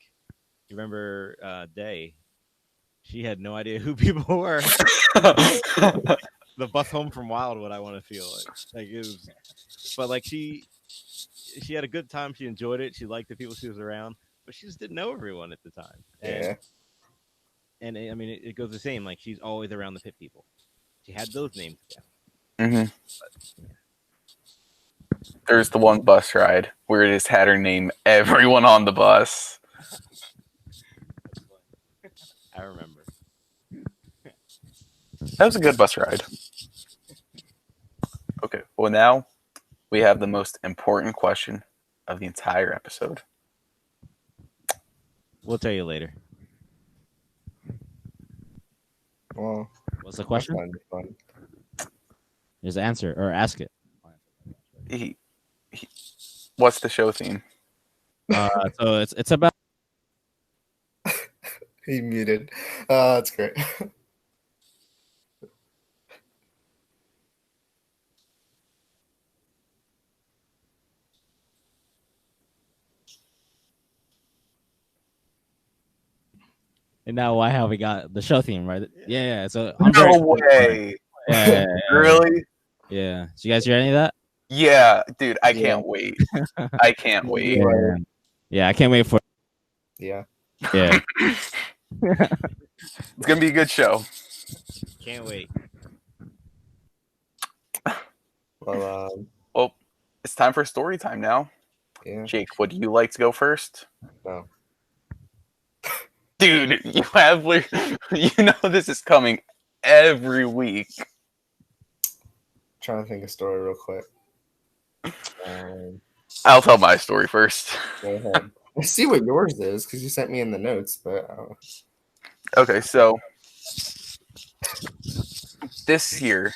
S4: you remember Day, she had no idea who people were. The bus home from Wildwood, I want to feel like it was, but like she had a good time. She enjoyed it. She liked the people she was around, but she just didn't know everyone at the time. And I mean, it goes the same. Like she's always around the pit people. She had those names down.
S1: There's the one bus ride where it just had her name everyone on the bus.
S4: I remember.
S1: That was a good bus ride. Okay, well now we have the most important question of the entire episode.
S4: We'll tell you later.
S2: Well,
S3: what's the question?
S2: Fun.
S3: Just answer or ask it.
S1: What's the show theme?
S3: So it's about.
S2: He muted. That's great.
S3: And now why have we got the show theme, right? Yeah. So
S1: no way.
S3: Yeah.
S1: Really?
S3: Yeah. Did you guys hear any of that?
S1: Yeah, dude, I can't wait. I can't wait.
S3: Yeah, I can't wait for.
S2: Yeah.
S3: Yeah.
S1: It's gonna be a good show.
S4: Can't wait.
S2: Well,
S1: it's time for story time now.
S2: Yeah.
S1: Jake, would you like to go first?
S2: No.
S1: Dude, you know this is coming every week.
S2: Trying to think of a story real quick.
S1: I'll tell my story first.
S2: Go ahead. I see what yours is because you sent me in the notes, but
S1: okay, so this year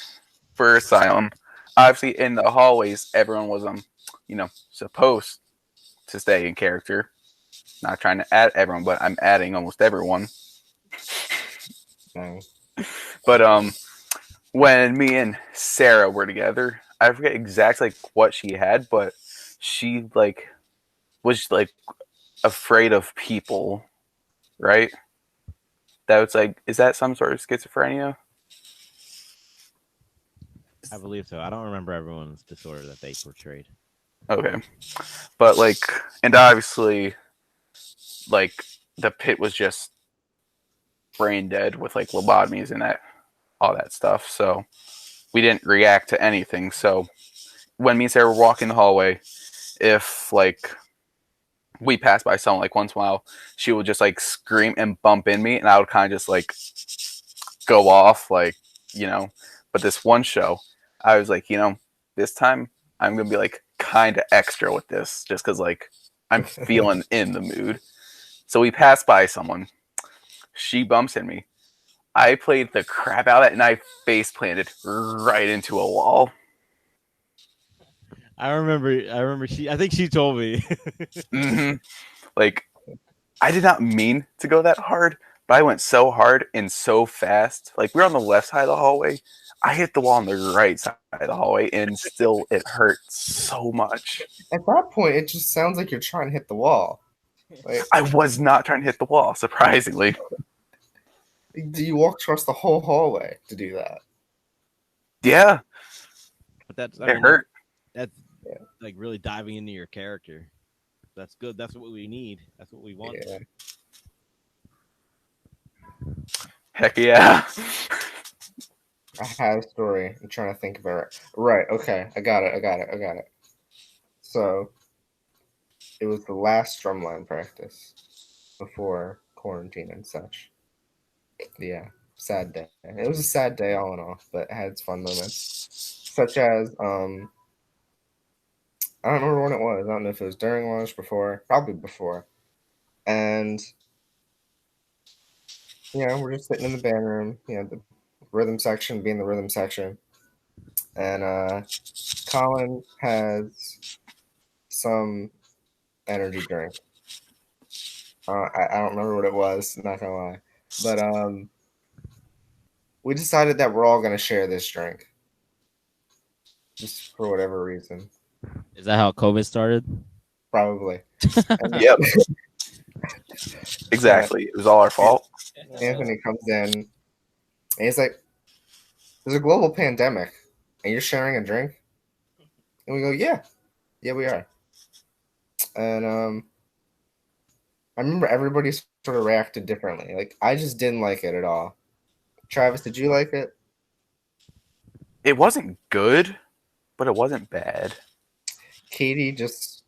S1: for Asylum, obviously in the hallways, everyone was supposed to stay in character. Not trying to add everyone, but I'm adding almost everyone.
S2: Dang.
S1: But when me and Sarah were together, I forget exactly what she had, but she was afraid of people, right? That was is that some sort of schizophrenia?
S4: I believe so. I don't remember everyone's disorder that they portrayed.
S1: Okay, but and obviously, the pit was just brain dead with lobotomies and all that stuff. So we didn't react to anything. So when me and Sarah were walking the hallway, if we passed by someone once in a while, she would just scream and bump in me, and I would kind of just go off But this one show, I was this time I'm gonna be kind of extra with this, just because I'm feeling in the mood. So we passed by someone. She bumps in me. I played the crap out of it, and I face planted right into a wall.
S4: I remember. I think she told me.
S1: Mm-hmm. I did not mean to go that hard, but I went so hard and so fast. We were on the left side of the hallway. I hit the wall on the right side of the hallway, and still it hurt so much.
S2: At that point, it just sounds like you're trying to hit the wall.
S1: I was not trying to hit the wall, surprisingly.
S2: Do you walk across the whole hallway to do that?
S1: Yeah,
S4: But that's
S1: it hurt.
S4: that's
S2: Yeah.
S4: like really diving into your character. That's good. That's what we need. That's what we want.
S2: Yeah.
S1: Heck yeah.
S2: I had a story. I'm trying to think of it. Right. Okay. I got it. So it was the last drumline practice before quarantine and such. Yeah. Sad day. It was a sad day all in all, but it had its fun moments. Such as I don't remember when it was. I don't know if it was during lunch, before, probably before. And we're just sitting in the band room, the rhythm section being the rhythm section. And Colin has some energy drink. I don't remember what it was, not gonna lie. But we decided that we're all gonna share this drink. Just for whatever reason.
S3: Is that how COVID started?
S2: Probably. And
S1: Yep,
S2: uh,
S1: exactly. It was all our fault.
S2: Anthony comes in and he's like, there's a global pandemic and you're sharing a drink? And we go, yeah, we are. And I remember everybody sort of reacted differently. Like, I just didn't like it at all. Travis, did you like it?
S1: It wasn't good, but it wasn't bad.
S2: Katie just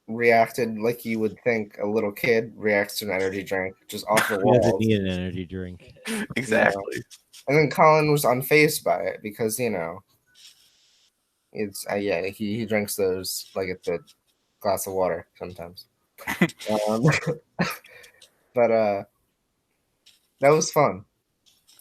S2: reacted like you would think a little kid reacts to an energy drink, just off the
S4: Who doesn't
S2: walls.
S4: need an energy drink?
S1: Exactly.
S2: And then Colin was unfazed by it because it's he drinks those like it's a glass of water sometimes. um, but that was fun,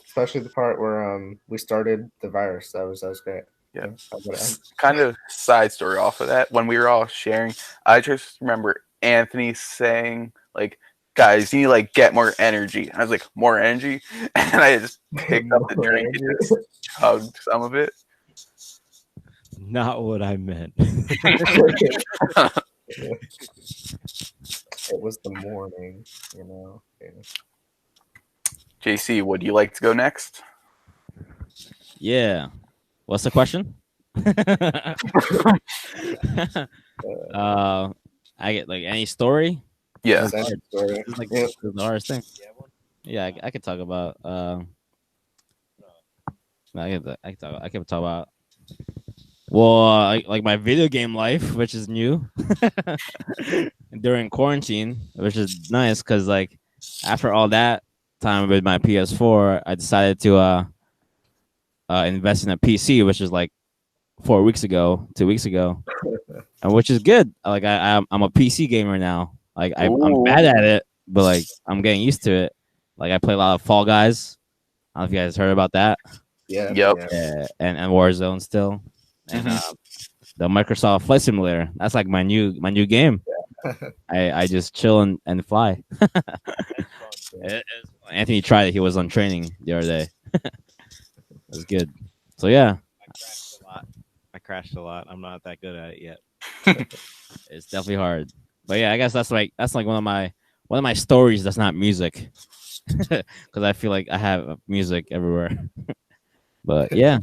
S2: especially the part where we started the virus. That was great.
S1: Yeah.
S2: Yeah,
S1: Kind of side story off of that. When we were all sharing, I just remember Anthony saying, like, guys, you need to like get more energy. And I was like, more energy? And I just picked up the
S2: More
S1: drink and
S2: energy.
S1: just chugged some of it.
S4: Not what I meant.
S2: It was the morning, Yeah.
S1: JC, would you like to go next?
S3: Yeah. What's the question? I get like any story.
S1: Yeah.
S2: Send
S3: hard.
S2: story.
S3: This is like
S2: Yeah.
S3: this is the hardest thing. Yeah, I could talk about. I can talk about. Well, like my video game life, which is new during quarantine, which is nice because like after all that time with my PS4, I decided to invest in a PC, which is like 4 weeks ago, 2 weeks ago, and which is good. Like I'm a PC gamer now. Like I'm
S1: Ooh.
S3: bad at it, but like I'm getting used to it. Like I play a lot of Fall Guys. I don't know if you guys heard about that.
S2: Yeah.
S1: Yep.
S3: Yeah, and Warzone still, and the Microsoft Flight Simulator. That's like my new game. I just chill and fly. Anthony tried it. He was on training the other day. It was good. So yeah,
S4: I crashed a lot. I'm not that good at it yet.
S3: it's definitely hard. But yeah, I guess that's like one of my stories that's not music, because I feel like I have music everywhere. But yeah,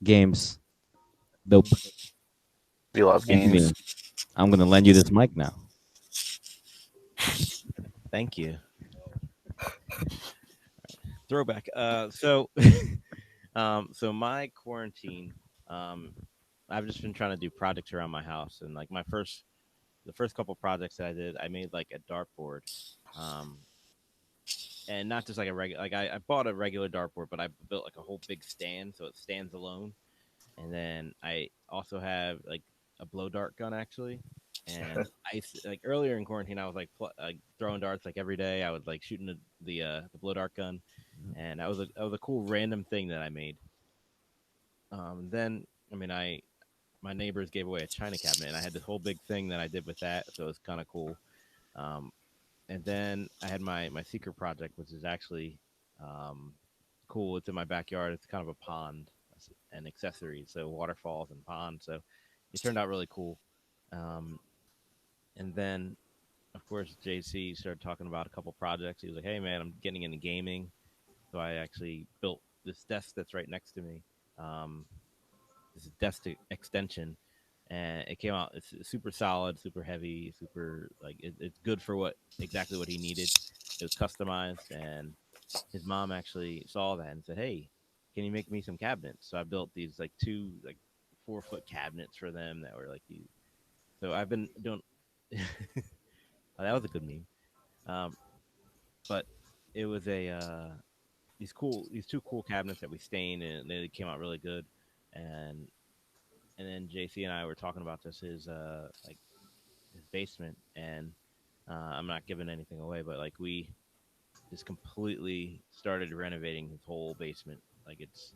S3: games. Dope.
S1: We love
S3: Anthony,
S1: games.
S3: I'm gonna lend you this mic now.
S4: Thank you. Throwback. So so my quarantine, I've just been trying to do projects around my house, and like the first couple projects that I did, I made like a dartboard, and not just like a regular. Like I bought a regular dartboard, but I built like a whole big stand so it stands alone. And then I also have like a blow dart gun actually. And like earlier in quarantine, I was like throwing darts like every day. I was like shooting the blow dart gun, and that was a cool random thing that I made. Then I mean my neighbors gave away a china cabinet, and I had this whole big thing that I did with that, so it was kind of cool. Um, and then I had my secret project, which is actually um, cool. It's in my backyard. It's kind of a pond and accessories, so waterfalls and ponds. So it turned out really cool. Um, and then, of course, JC started talking about a couple projects. He was like, "Hey, man, I'm getting into gaming," so I actually built this desk that's right next to me. this desk extension, and it came out. It's super solid, super heavy, super like it's good for exactly what he needed. It was customized, and his mom actually saw that and said, "Hey, can you make me some cabinets?" So I built these like two like 4-foot cabinets for them that were like these. So I've been doing. Oh, that was a good meme. Um, but it was these two cool cabinets that we stained, and they came out really good. And then JC and I were talking about this his like his basement, and I'm not giving anything away, but like we just completely started renovating his whole basement. Like it's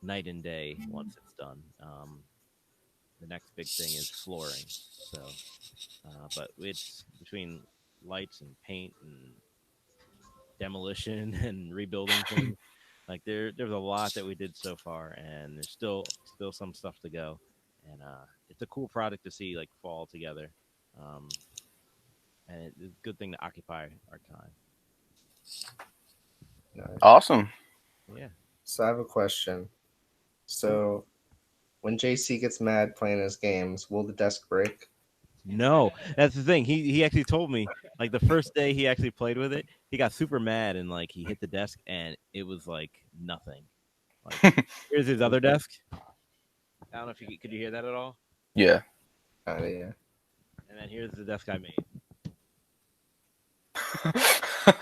S4: night and day once it's done. The next big thing is flooring. So, but it's between lights and paint and demolition and rebuilding things. Like there's a lot that we did so far, and there's still some stuff to go. And it's a cool product to see like fall together. Um, and it's a good thing to occupy our time.
S2: Nice.
S1: Awesome.
S4: Yeah.
S2: So I have a question. So when JC gets mad playing his games, will the desk break?
S4: No, that's the thing. He actually told me like the first day he actually played with it, he got super mad and like he hit the desk and it was like nothing. Like here's his other desk. I don't know if could you hear that at all?
S1: Yeah.
S2: Yeah.
S4: And then here's the desk I made.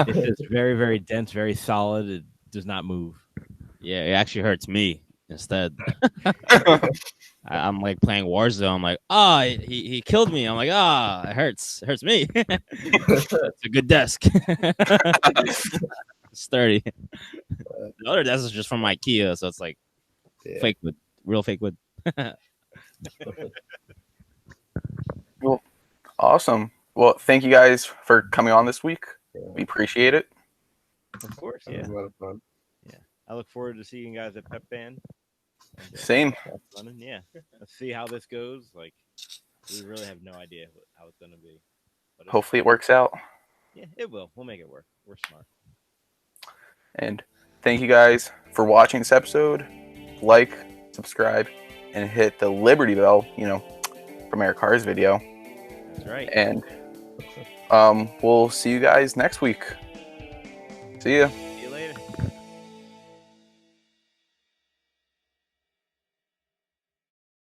S4: It's just very, very dense, very solid. It does not move.
S3: Yeah, it actually hurts me instead. I'm like playing Warzone. I'm like, he killed me. I'm like, it hurts. It hurts me. It's a good desk. Sturdy. The other desk is just from IKEA, so it's like
S2: Yeah.
S3: fake wood, real fake wood.
S1: Well, awesome. Well, thank you guys for coming on this week.
S2: Yeah.
S1: We appreciate it.
S4: Of course,
S2: That
S4: yeah.
S2: was a lot of fun.
S4: Yeah. I look forward to seeing you guys at Pep Band. And,
S1: Same.
S4: yeah. Let's see how this goes. Like, we really have no idea how it's going to be. But
S1: Hopefully it works out.
S4: Yeah, it will. We'll make it work. We're smart.
S1: And thank you guys for watching this episode. Like, subscribe, and hit the Liberty Bell, from Eric Carr's video.
S4: That's right.
S1: And we'll see you guys next week. See ya.